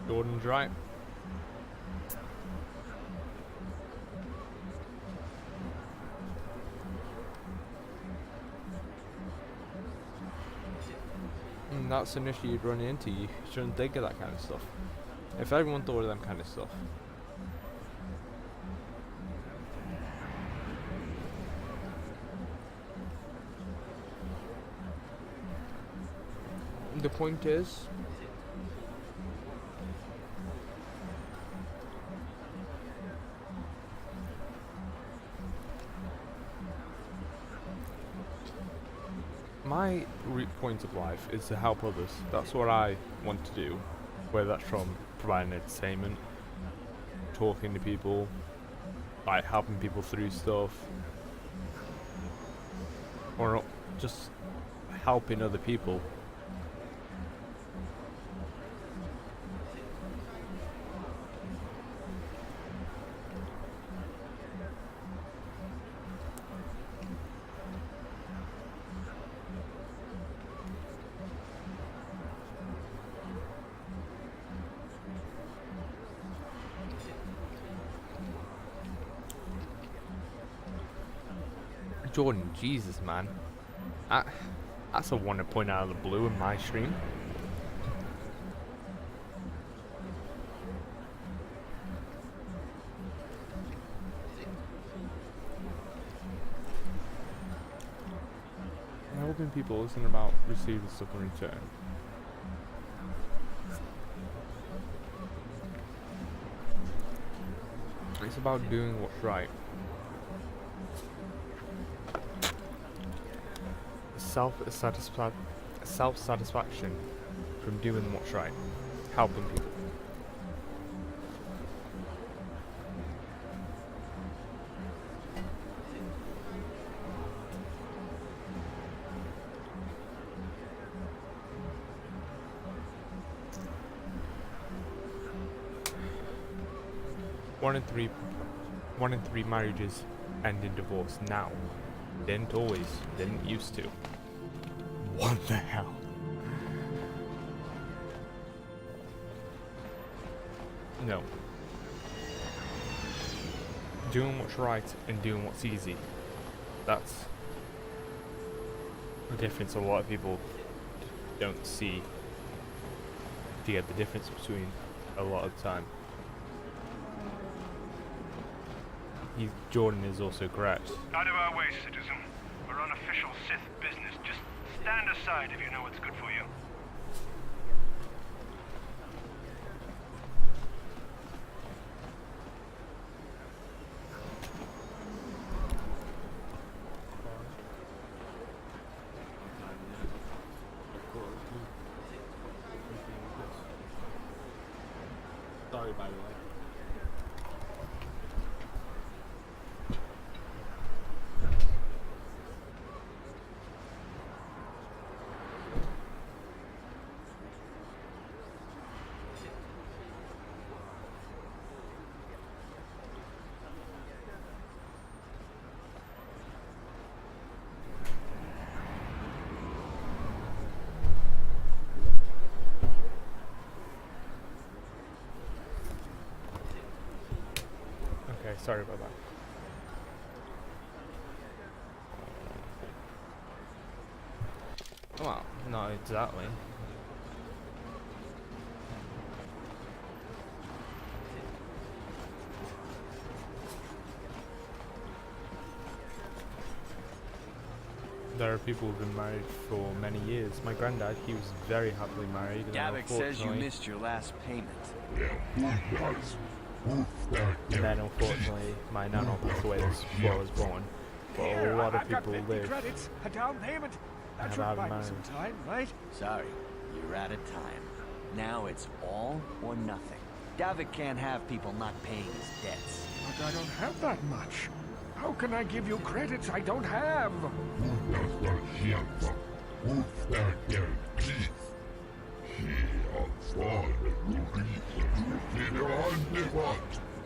Jordan's right. And that's an issue you'd run into. You shouldn't think of that kind of stuff. If everyone thought of that kind of stuff. The point is, my point of life is to help others. That's what I want to do, whether that's from providing entertainment, talking to people, like helping people through stuff, or just helping other people. Jordan, Jesus, man. That's a one to point out of the blue in my stream. Helping people isn't about receiving stuff in return. It's about doing what's right. Self-satisfaction from doing what's right, helping people. One in three marriages end in divorce now. Didn't always, didn't used to. What the hell? No. Doing what's right and doing what's easy. That's the difference a lot of people don't see. To get the difference between a lot of the time. Jordan is also correct. Out of our way, citizen. We're on official Sith business. Just stand aside if you know what's good for you. Sorry, by the way. Okay, sorry about that. Well, not exactly. There are people who've been married for many years. My granddad, he was very happily married. And Davik says you missed your last payment. And then unfortunately, my nana passed away before I was born. But a lot of people live credits, a down payment. That and should have buy me married. some time, right? Sorry, you're out of time. Now it's all or nothing. Davik can't have people not paying his debts. But I don't have that much. How can I give you credits I don't have?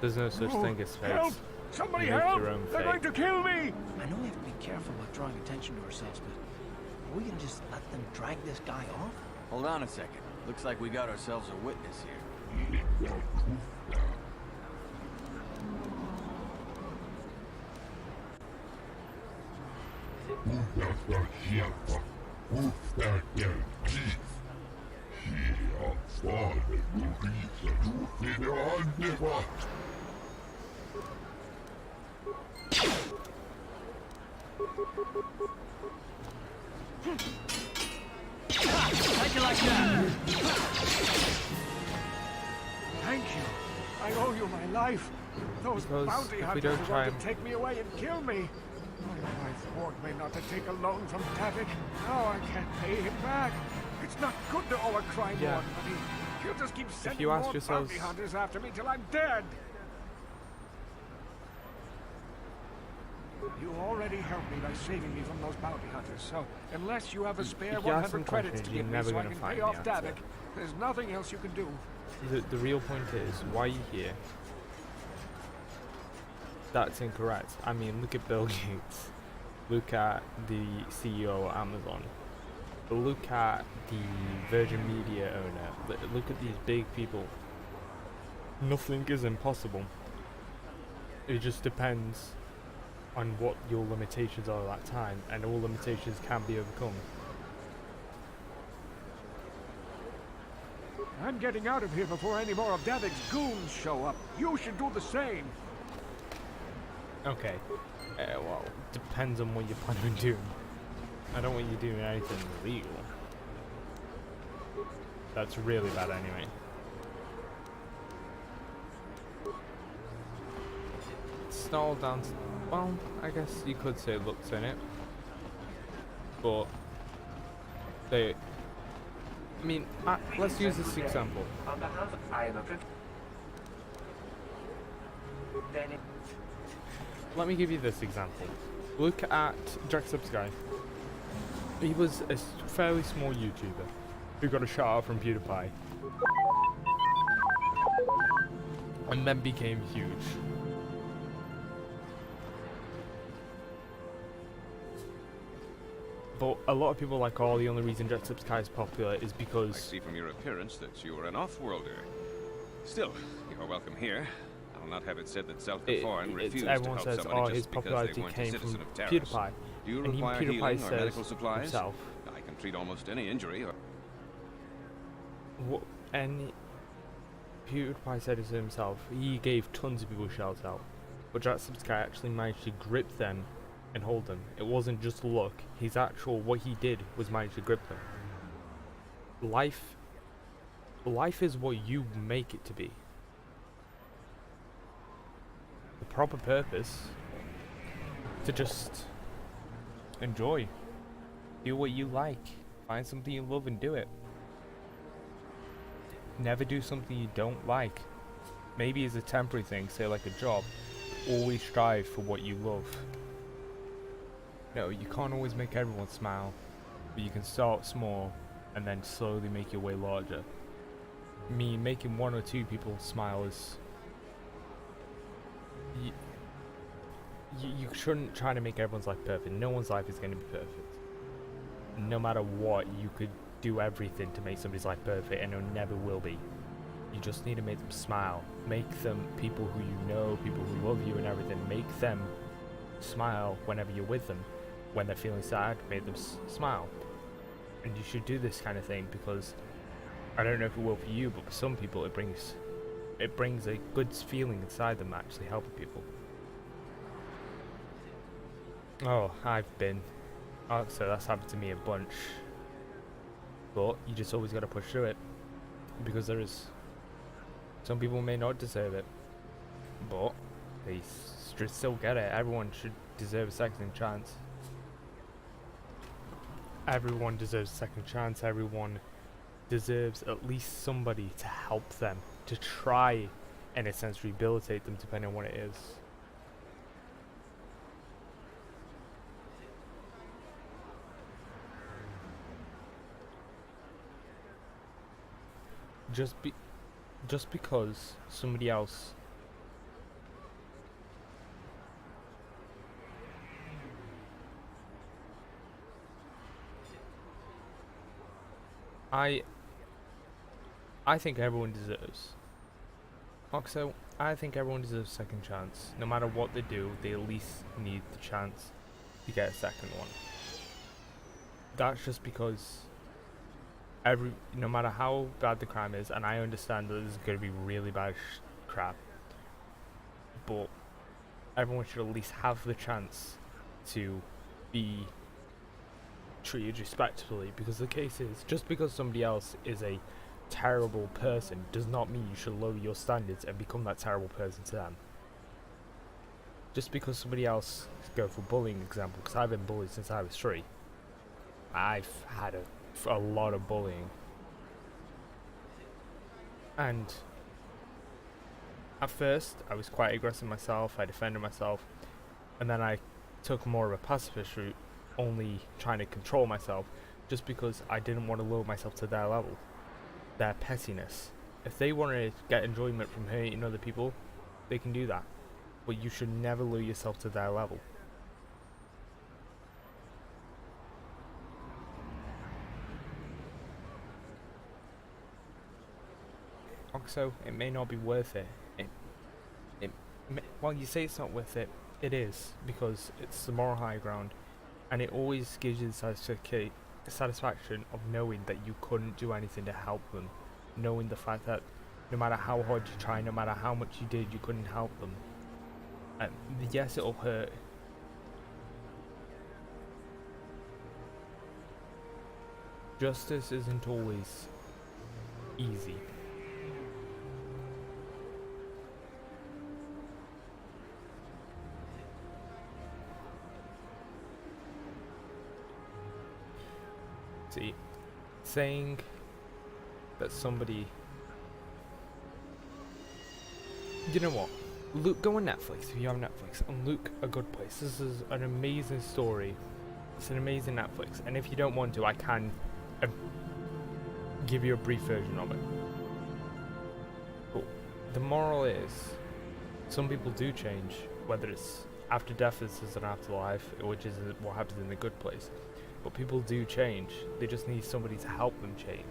There's no such thing as fate. Help! Somebody You make help! your own They're fate. going to kill me! I know we have to be careful about drawing attention to ourselves, but are we gonna just let them drag this guy off? Hold on a second. Looks like we got ourselves a witness here. How'd you like that? Thank you. I owe you my life. Those Because bounty if we hunters don't are try going and- to take me away and kill me. My wife warned me not to take a loan from Davik. Now I can't pay him back. It's not good to owe a crime Yeah. lord money. He'll just keep sending you ask more yourselves- bounty hunters after me till I'm dead. You already helped me by saving me from those bounty hunters, so unless you have a spare if you ask 100 some credits questions, to you're give me never so I gonna can find pay the off answer. Davik, there's nothing else you can do. The real point is, why are you here? That's incorrect. I mean, look at Bill Gates. Look at the CEO of Amazon. Look at the Virgin Media owner. Look at these big people. Nothing is impossible. It just depends on what your limitations are at that time, and all limitations can be overcome. I'm getting out of here before any more of Davik's goons show up. You should do the same. Okay. Well, depends on what you're planning on doing. I don't want you doing anything illegal. That's really bad anyway. It's not all down to, well, I guess you could say looks in it. But they, I mean, let's use this example. On behalf of I am a Then Let me give you this example. Look at Jacksepticeye. He was a fairly small YouTuber who got a shout out from PewDiePie and then became huge. But a lot of people like, oh, the only reason Jacksepticeye is popular is I because see from your appearance that you are an off-worlder. Still, you are welcome here. I'll not have it said that South Foreign refused to everyone help says, somebody oh, just his because popularity they weren't a came from citizen of Terrace. PewDiePie. Do you And he, require PewDiePie healing or says medical supplies? himself, I can treat almost any injury. Or and PewDiePie said it to himself, he gave tons of people shouts out, but Jacksepticeye actually managed to grip them and hold them. It wasn't just luck, what he did was manage to grip them. Life is what you make it to be. The proper purpose to just enjoy, do what you like, find something you love and do it. Never do something you don't like. Maybe it's a temporary thing, say like a job. Always strive for what you love. No, you can't always make everyone smile, but you can start small and then slowly make your way larger. Making one or two people smile is... You shouldn't try to make everyone's life perfect. No one's life is going to be perfect. No matter what, you could do everything to make somebody's life perfect, and it never will be. You just need to make them smile. Make them people who you know, people who love you and everything. Make them smile whenever you're with them. When they're feeling sad, make them smile. And you should do this kind of thing because I don't know if it will for you, but for some people it brings a good feeling inside them actually helping people. Oh, so that's happened to me a bunch. But you just always gotta push through it. Because some people may not deserve it. But they should still get it. Everyone should deserve a second chance. Everyone deserves a second chance. Everyone deserves at least somebody to help them. To try, in a sense, rehabilitate them depending on what it is. Just because somebody else I think everyone deserves. Also, I think everyone deserves a second chance. No matter what they do, they at least need the chance to get a second one. That's just because no matter how bad the crime is, and I understand that this is going to be really bad crap, but everyone should at least have the chance to be treated respectfully, because the case is, just because somebody else is a terrible person does not mean you should lower your standards and become that terrible person to them. Just because somebody else, go for bullying example, because I've been bullied since I was 3. I've had a lot of bullying, and at first I was quite aggressive myself, I defended myself, and then I took more of a pacifist route, only trying to control myself, just because I didn't want to lower myself to their level, their pettiness. If they want to get enjoyment from hurting other people, they can do that, but you should never lower yourself to their level. Also, it may not be worth it. Well, you say it's not worth it, it is, because it's the moral high ground, and it always gives you the satisfaction of knowing that you couldn't do anything to help them, knowing the fact that no matter how hard you try, no matter how much you did, you couldn't help them. And yes, it'll hurt. Justice isn't always easy. See, saying that somebody, you know what, go on Netflix if you have Netflix, and look A Good Place. This is an amazing story. It's an amazing Netflix, and if you don't want to, I can give you a brief version of it. But the moral is, some people do change, whether it's after death is an afterlife, which is what happens in The Good Place. But people do change. They just need somebody to help them change.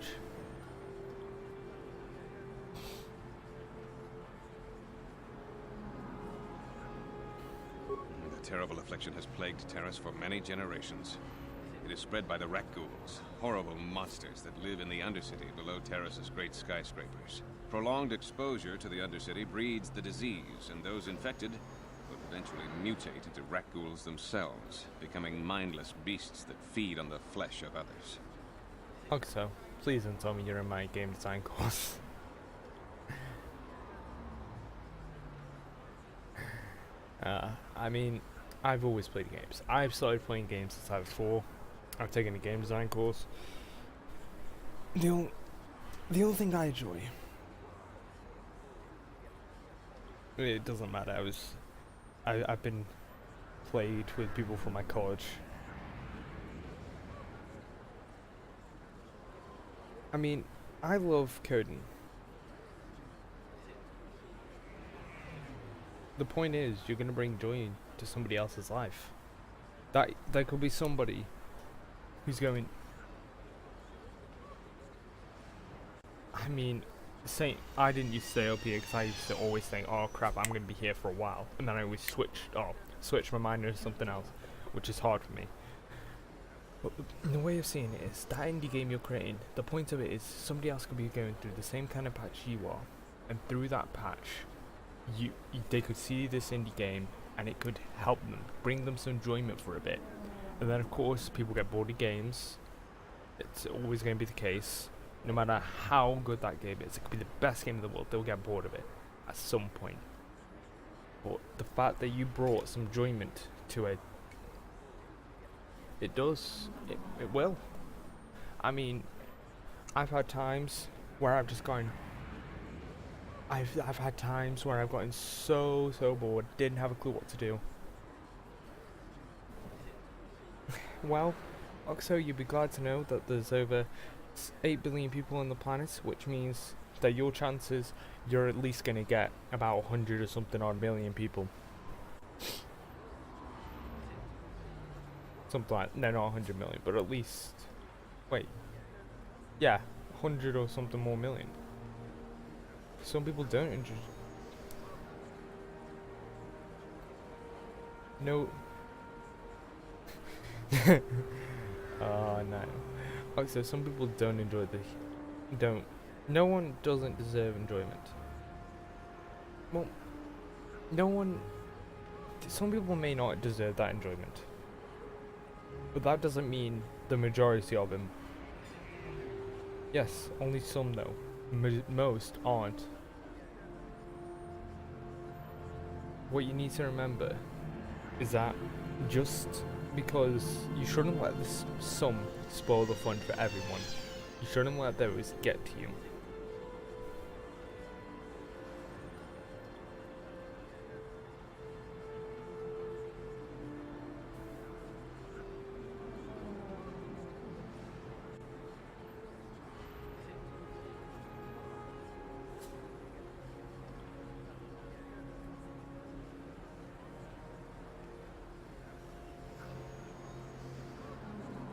The terrible affliction has plagued Terrace for many generations. It is spread by the rat ghouls, horrible monsters that live in the Undercity below Terrace's great skyscrapers. Prolonged exposure to the Undercity breeds the disease, and those infected will eventually mutate into rat ghouls themselves, becoming mindless beasts that feed on the flesh of others. Okay, so please don't tell me you're in my game design course. I mean, I've always played games. I've started playing games since I was 4. I've taken a game design course. The only thing I enjoy, it doesn't matter. I've been played with people from my college. I mean, I love coding. The point is, you're gonna bring joy to somebody else's life. That could be somebody who's going. I mean, saying I didn't used to stay up here because I used to always think, oh crap, I'm gonna be here for a while, and then I always switch my mind into something else, which is hard for me. But the way of seeing it is that indie game you're creating, the point of it is somebody else could be going through the same kind of patch you are, and through that patch, they could see this indie game, and it could help them, bring them some enjoyment for a bit. And then of course, people get bored of games. It's always going to be the case. No matter how good that game is, it could be the best game in the world, they'll get bored of it at some point. But the fact that you brought some enjoyment to it, it will. I mean, I've had times where I've just gone, I've had times where I've gotten so bored, didn't have a clue what to do. Well, Oxo, you'd be glad to know that there's over 8 billion people on the planet, which means that your chances, you're at least going to get about 100 or something odd million people. Something like, no, not 100 million, but at least, wait, yeah, 100 or something more million. Some people don't enjoy. No. Oh no. Okay, so some people don't enjoy no one doesn't deserve enjoyment. Well, some people may not deserve that enjoyment. But that doesn't mean the majority of them. Yes, only some though. Most aren't. What you need to remember is that just because you shouldn't let some spoil the fun for everyone. You shouldn't let those get to you.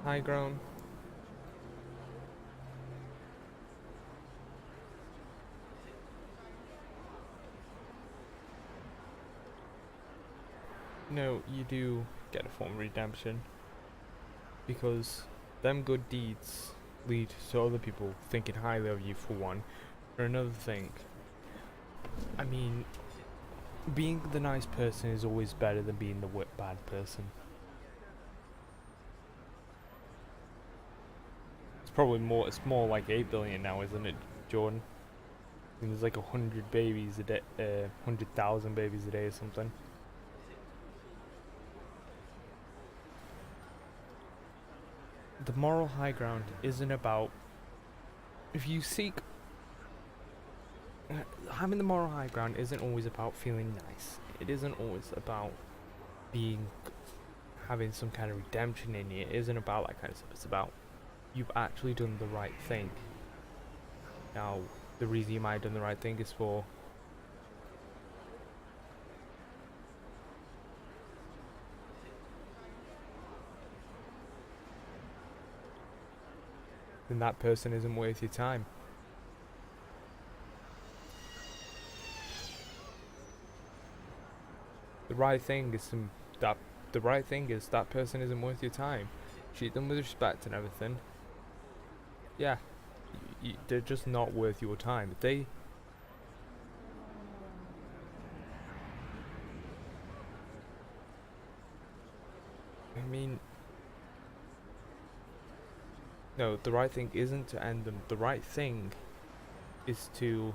High ground. No, you do get a form of redemption, because them good deeds lead to other people thinking highly of you for one. For another thing, I mean, being the nice person is always better than being the bad person. It's more like 8 billion now, isn't it, Jordan? I think there's like 100 babies a day, 100,000 babies a day or something. The moral high ground isn't about, if you seek, having the moral high ground isn't always about feeling nice. It isn't always about having some kind of redemption in you. It isn't about that kind of stuff. It's about you've actually done the right thing. Now, the reason you might have done the right thing is for then that person isn't worth your time. The right thing is that person isn't worth your time. Treat them with respect and everything. Yeah, they're just not worth your time. I mean, no, the right thing isn't to end them. The right thing is to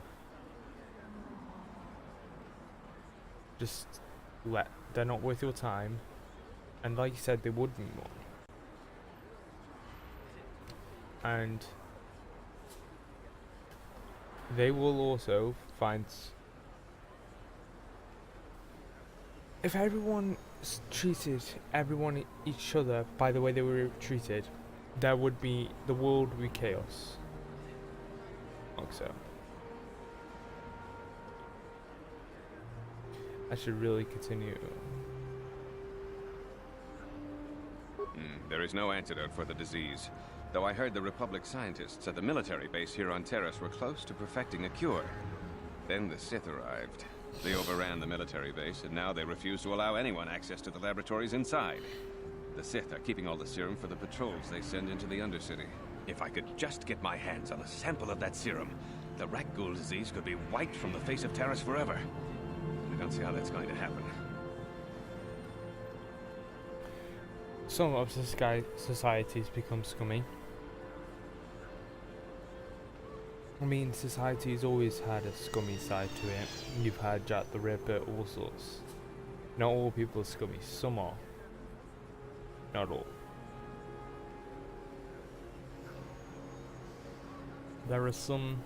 just they're not worth your time, and like you said, they would be more. And they will also find, if everyone treated each other by the way they were treated, the world would be chaos. Like so. I should really continue. There is no antidote for the disease. Though I heard the Republic scientists at the military base here on Terrace were close to perfecting a cure. Then the Sith arrived. They overran the military base, and now they refuse to allow anyone access to the laboratories inside. The Sith are keeping all the serum for the patrols they send into the Undercity. If I could just get my hands on a sample of that serum, the rat ghoul disease could be wiped from the face of Terrace forever. I don't see how that's going to happen. Some of societies become scummy. I mean, society's always had a scummy side to it. You've had Jack the Ripper, all sorts. Not all people are scummy, some are. Not all. There are some...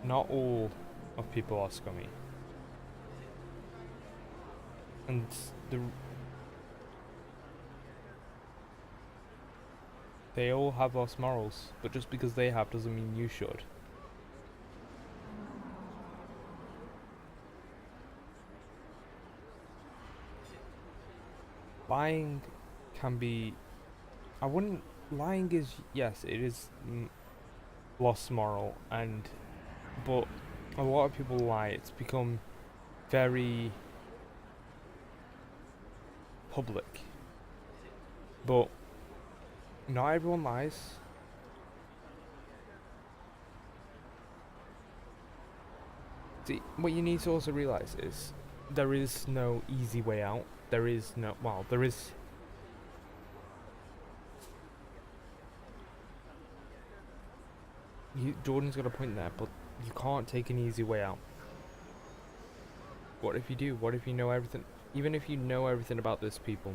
Not all of people are scummy. And they all have lost morals, but just because they have doesn't mean you should. Lying can be... lying is, yes, it is lost moral, but a lot of people lie. It's become very public. But not everyone lies. See, what you need to also realize is there is no easy way out. There is no, well, there is. Jordan's got a point there, but you can't take an easy way out. What if you do? What if you know everything? Even if you know everything about these people,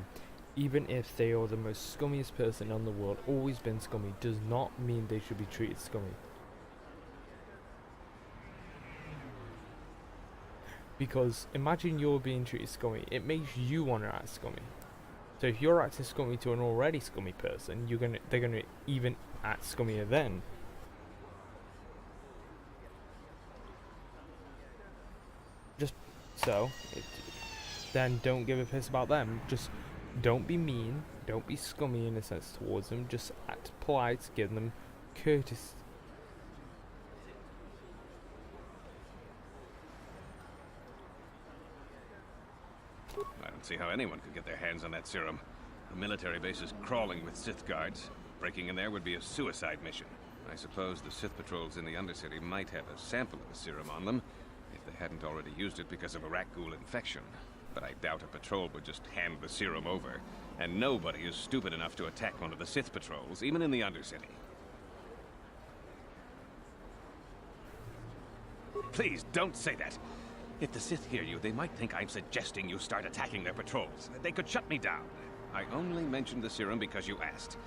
even if they are the most scummiest person in the world, always been scummy, does not mean they should be treated scummy. Because imagine you're being treated scummy, it makes you want to act scummy. So if you're acting scummy to an already scummy person, they're gonna even act scummier then. Just so, then don't give a piss about them. Just don't be mean, don't be scummy in a sense towards them, just act polite, give them courtesy. I don't see how anyone could get their hands on that serum. The military base is crawling with Sith guards. Breaking in there would be a suicide mission. I suppose the Sith patrols in the Undercity might have a sample of the serum on them, if they hadn't already used it because of a rat ghoul infection. But I doubt a patrol would just hand the serum over, and nobody is stupid enough to attack one of the Sith patrols, even in the Undercity. Please, don't say that. If the Sith hear you, they might think I'm suggesting you start attacking their patrols. They could shut me down. I only mentioned the serum because you asked.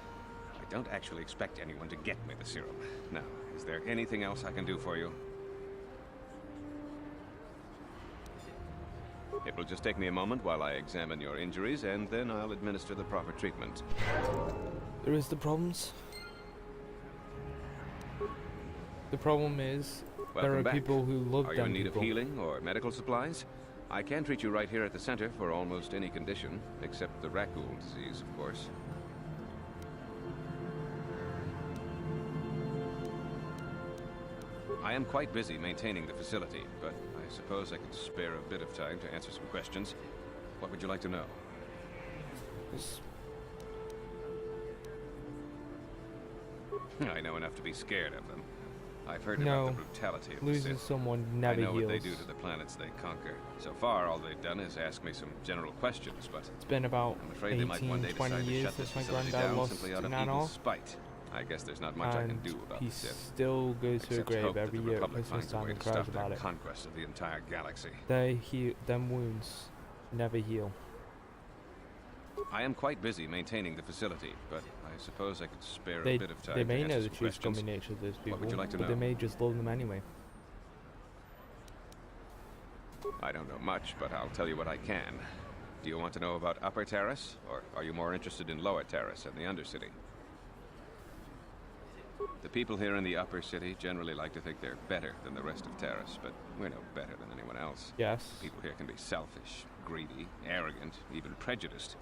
I don't actually expect anyone to get me the serum. Now, is there anything else I can do for you? It will just take me a moment while I examine your injuries, and then I'll administer the proper treatment. There is the problems. The problem is, there are people who love them. Are you in need of healing or medical supplies? I can treat you right here at the center for almost any condition, except the rat ghoul disease, of course. I am quite busy maintaining the facility, but I suppose I could spare a bit of time to answer some questions. What would you like to know? I know enough to be scared of them. I've heard about the brutality of losing the Sith. someone never heals. I know what they do to the planets they conquer. So far, all they've done is ask me some general questions, but it's been about I'm afraid they might one day 20 decide to years shut this since my facility granddad down lost simply out of Nano. evil spite. I guess there's not much I can do about he the Sith. still goes to a Except grave hope that every the year at Republic Christmas finds a time way and to cries stop about their it. conquest of the entire galaxy. Them wounds never heal. I am quite busy maintaining the facility, but I suppose I could spare They a bit of time may to know answer the some true questions. scummy nature of those people, What would you like to but know? they may just love them anyway. I don't know much, but I'll tell you what I can. Do you want to know about Upper Terrace, or are you more interested in Lower Terrace and the Undercity? The people here in the Upper City generally like to think they're better than the rest of Terrace, but we're no better than anyone else. Yes. People here can be selfish, greedy, arrogant, even prejudiced.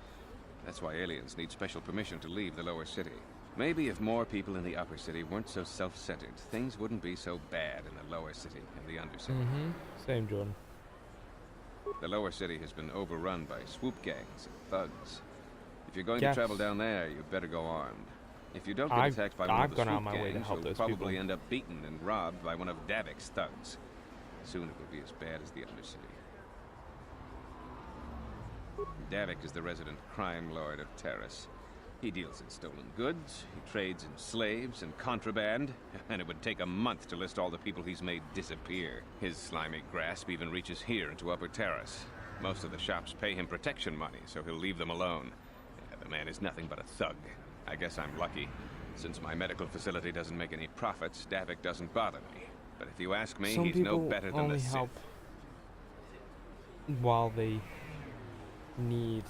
That's why aliens need special permission to leave the lower city. Maybe if more people in the upper city weren't so self-centered, things wouldn't be so bad in the lower city and the undercity. Same, Jordan. The lower city has been overrun by swoop gangs and thugs. If you're going to travel down there, you better go armed. If you don't get attacked by one of the swoop gangs, you'll probably end up beaten and robbed by one of Davik's thugs. Soon it will be as bad as the undercity. Davik is the resident crime lord of Terrace. He deals in stolen goods, he trades in slaves and contraband, and it would take a month to list all the people he's made disappear. His slimy grasp even reaches here into Upper Terrace. Most of the shops pay him protection money, so he'll leave them alone. The man is nothing but a thug. I guess I'm lucky. Since my medical facility doesn't make any profits, Davik doesn't bother me. But if you ask me, he's no better than the Sith. Help while they need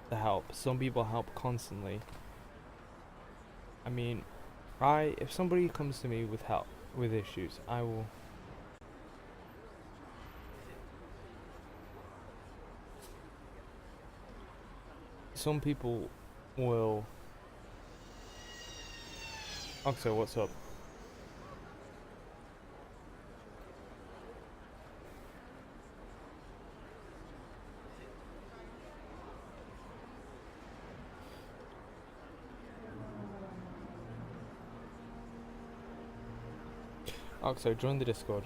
the help. Some people help constantly. I mean, if somebody comes to me with help, with issues, I will. Some people will. Oxo, what's up? Oxo, join the Discord.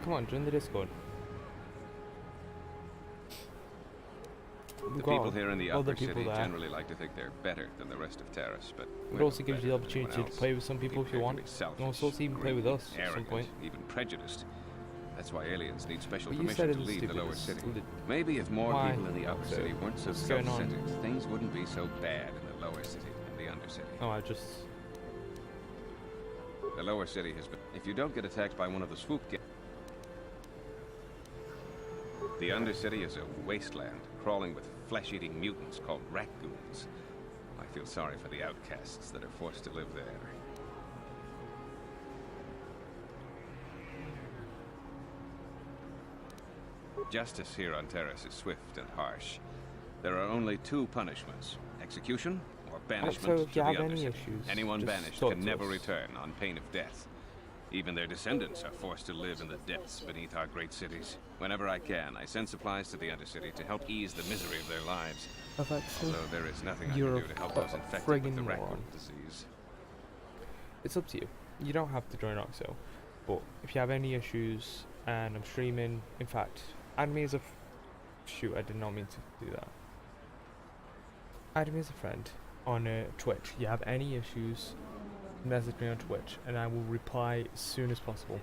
Come on, join the Discord. The people here in the upper city generally like to think they're better than the rest of Terrace, but it also gives you the opportunity to play with some people if you want. And also even play with us at some point. Even prejudiced. That's why aliens need special permission to leave the lower city. Maybe if more people in the upper city weren't so self-centered, things wouldn't be so bad in the lower city and the undercity. The lower city has been... If you don't get attacked by one of the swoop gangs... The undercity is a wasteland, crawling with flesh-eating mutants called raccoons. I feel sorry for the outcasts that are forced to live there. Justice here on Terrace is swift and harsh. There are only two punishments: execution or banishment to the undercity. Anyone banished can never return on pain of death. Even their descendants are forced to live in the depths beneath our great cities. Whenever I can, I send supplies to the undercity to help ease the misery of their lives. Although there is nothing I can do to help those infected with the raccoon disease. It's up to you. You don't have to join Oxo. But if you have any issues, and I'm streaming, in fact, add me as a... Shoot, I did not mean to do that. Add me as a friend on Twitch. You have any issues, message me on Twitch and I will reply as soon as possible.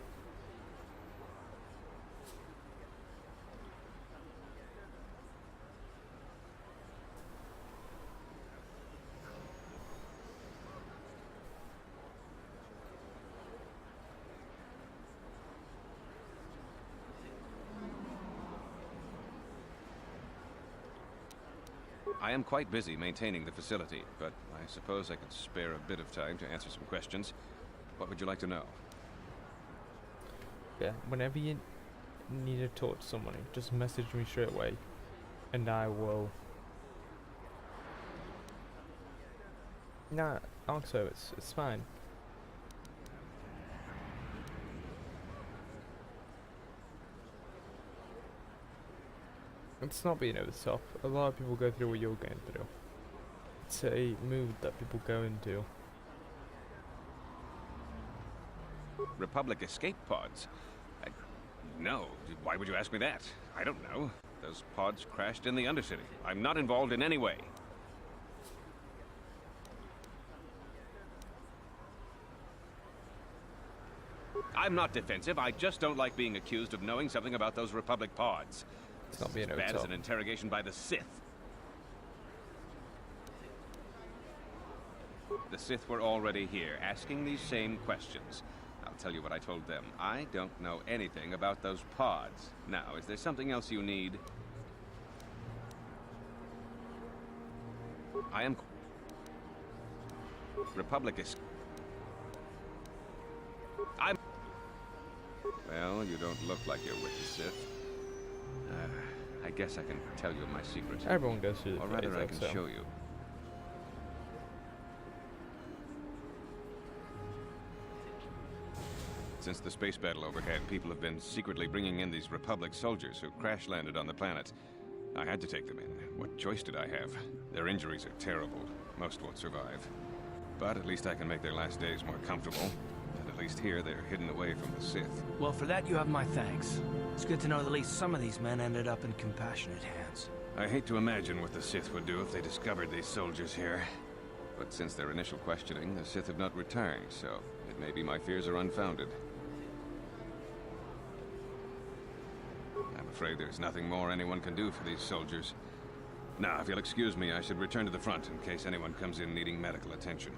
I am quite busy maintaining the facility, but I suppose I could spare a bit of time to answer some questions. What would you like to know? Yeah, whenever you need to talk to someone, just message me straight away, and I will... Nah, also, it's fine. It's not being over the top. A lot of people go through what you're going through. It's a mood that people go into. Republic escape pods? No. Why would you ask me that? I don't know. Those pods crashed in the Undercity. I'm not involved in any way. I'm not defensive. I just don't like being accused of knowing something about those Republic pods. It's not being as bad as an interrogation by the Sith. The Sith were already here, asking these same questions. I'll tell you what I told them. I don't know anything about those pods. Now, is there something else you need? I am... Republic is... I'm... Well, you don't look like you're with the Sith. I guess I can tell you my secret. Everyone goes through the Or rather, I phase, can so. show you. Since the space battle overhead, people have been secretly bringing in these Republic soldiers who crash-landed on the planet. I had to take them in. What choice did I have? Their injuries are terrible. Most won't survive. But at least I can make their last days more comfortable. And at least here, they're hidden away from the Sith. Well, for that you have my thanks. It's good to know that at least some of these men ended up in compassionate hands. I hate to imagine what the Sith would do if they discovered these soldiers here. But since their initial questioning, the Sith have not returned, so it may be my fears are unfounded. I'm afraid there's nothing more anyone can do for these soldiers. Now, if you'll excuse me, I should return to the front in case anyone comes in needing medical attention.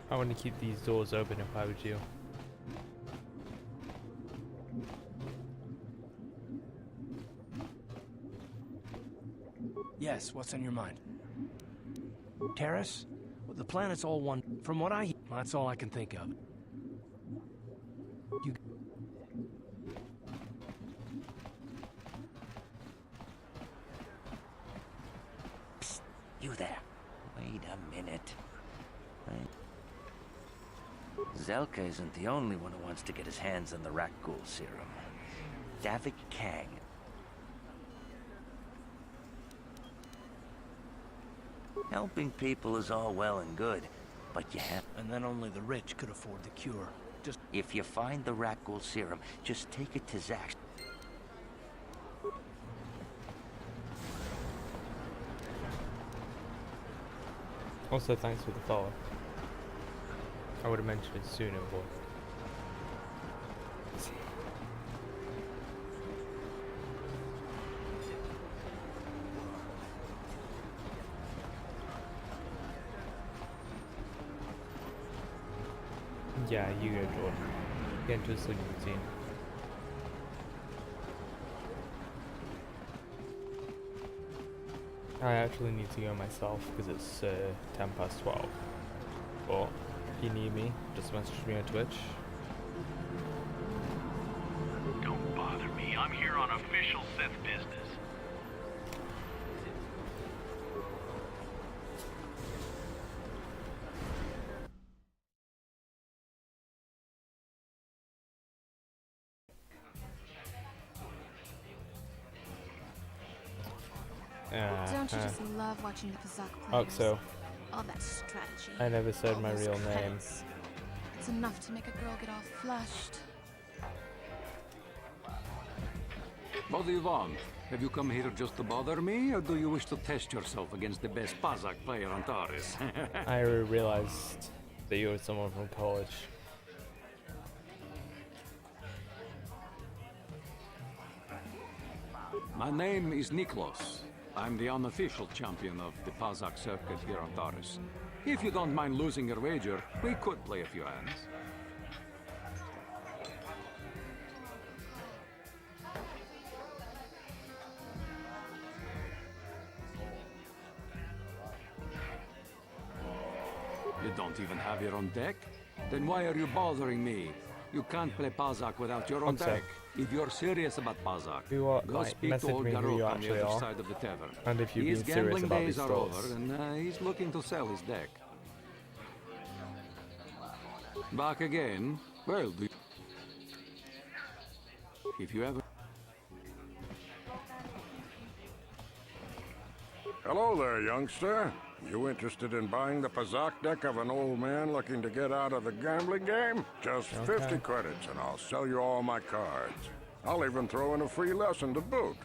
I want to keep these doors open if I were you. Yes, what's on your mind? Terrace? Well, the planet's all one. From what I hear, that's all I can think of. You... Psst, you there. Wait a minute. Zelka isn't the only one who wants to get his hands on the Rakghoul serum. Davik Kang. Helping people is all well and good, but you have... And then only the rich could afford the cure. Just... If you find the Rakghoul serum, just take it to Zax. Also, thanks for the follow. I would have mentioned it sooner, but... Yeah, you go, Jordan. Get into a sleeping routine. I actually need to go myself because it's 10 past 12. But if you need me, just message me on Twitch. Don't bother me. I'm here on official Sith business. Don't you just love watching the Pazak players? Oh, so All that strategy. I never said all my those real name. credits. It's enough to make a girl get all flushed. What do you want? Have you come here just to bother me, or do you wish to test yourself against the best Pazak player on Taurus? I realized that you were someone from college. My name is Niklos. I'm the unofficial champion of the Pazak circuit here on Taurus. If you don't mind losing your wager, we could play a few hands. You don't even have your own deck? Then why are you bothering me? You can't play Pazak without your own deck. If you're serious about Pazak, go like, speak to old message me who you Garuk on the actually other are. side of the tavern. And if you're His being serious gambling about days these are thoughts. over, and he's looking to sell his deck. Back again? Well, if you ever... Hello there, youngster. You interested in buying the Pazak deck of an old man looking to get out of the gambling game? Just 50 credits and I'll sell you all my cards. I'll even throw in a free lesson to boot.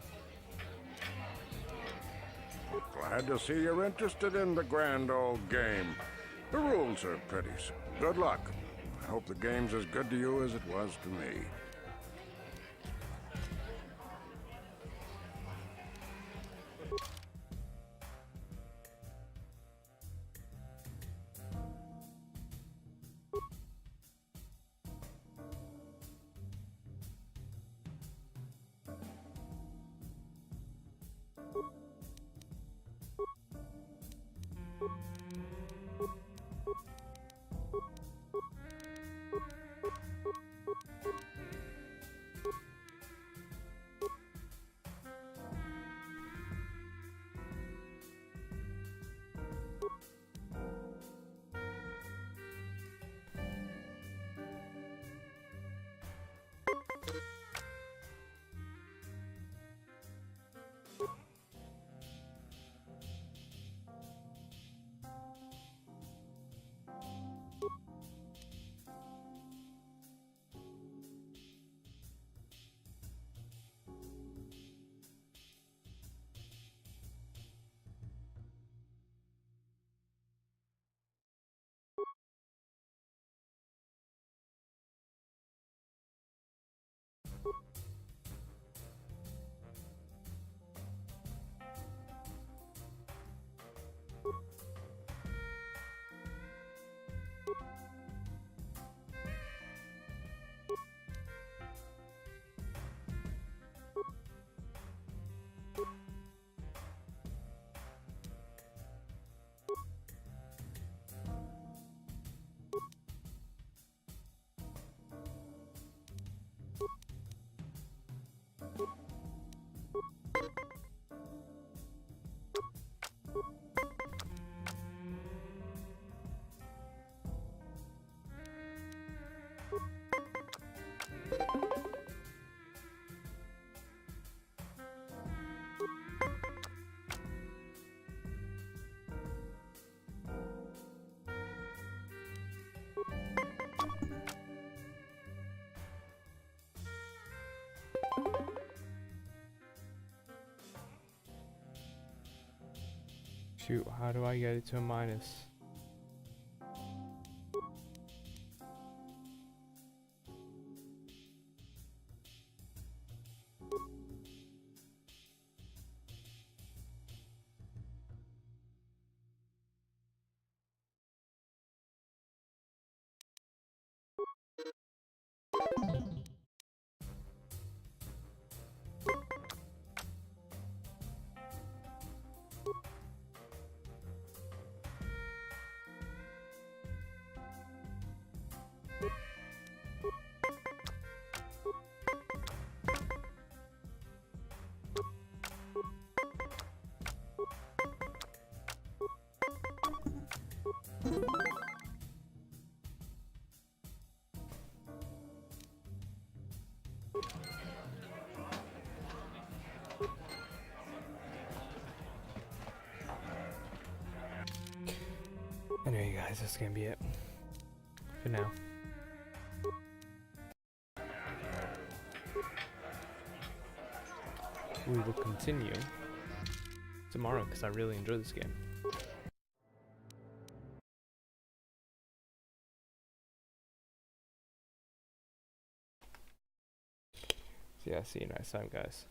Glad to see you're interested in the grand old game. The rules are pretty simple. Good luck. I hope the game's as good to you as it was to me. Shoot, how do I get it to a minus? Anyway guys, that's gonna be it for now. We will continue tomorrow because I really enjoy this game. So yeah, see you next time guys.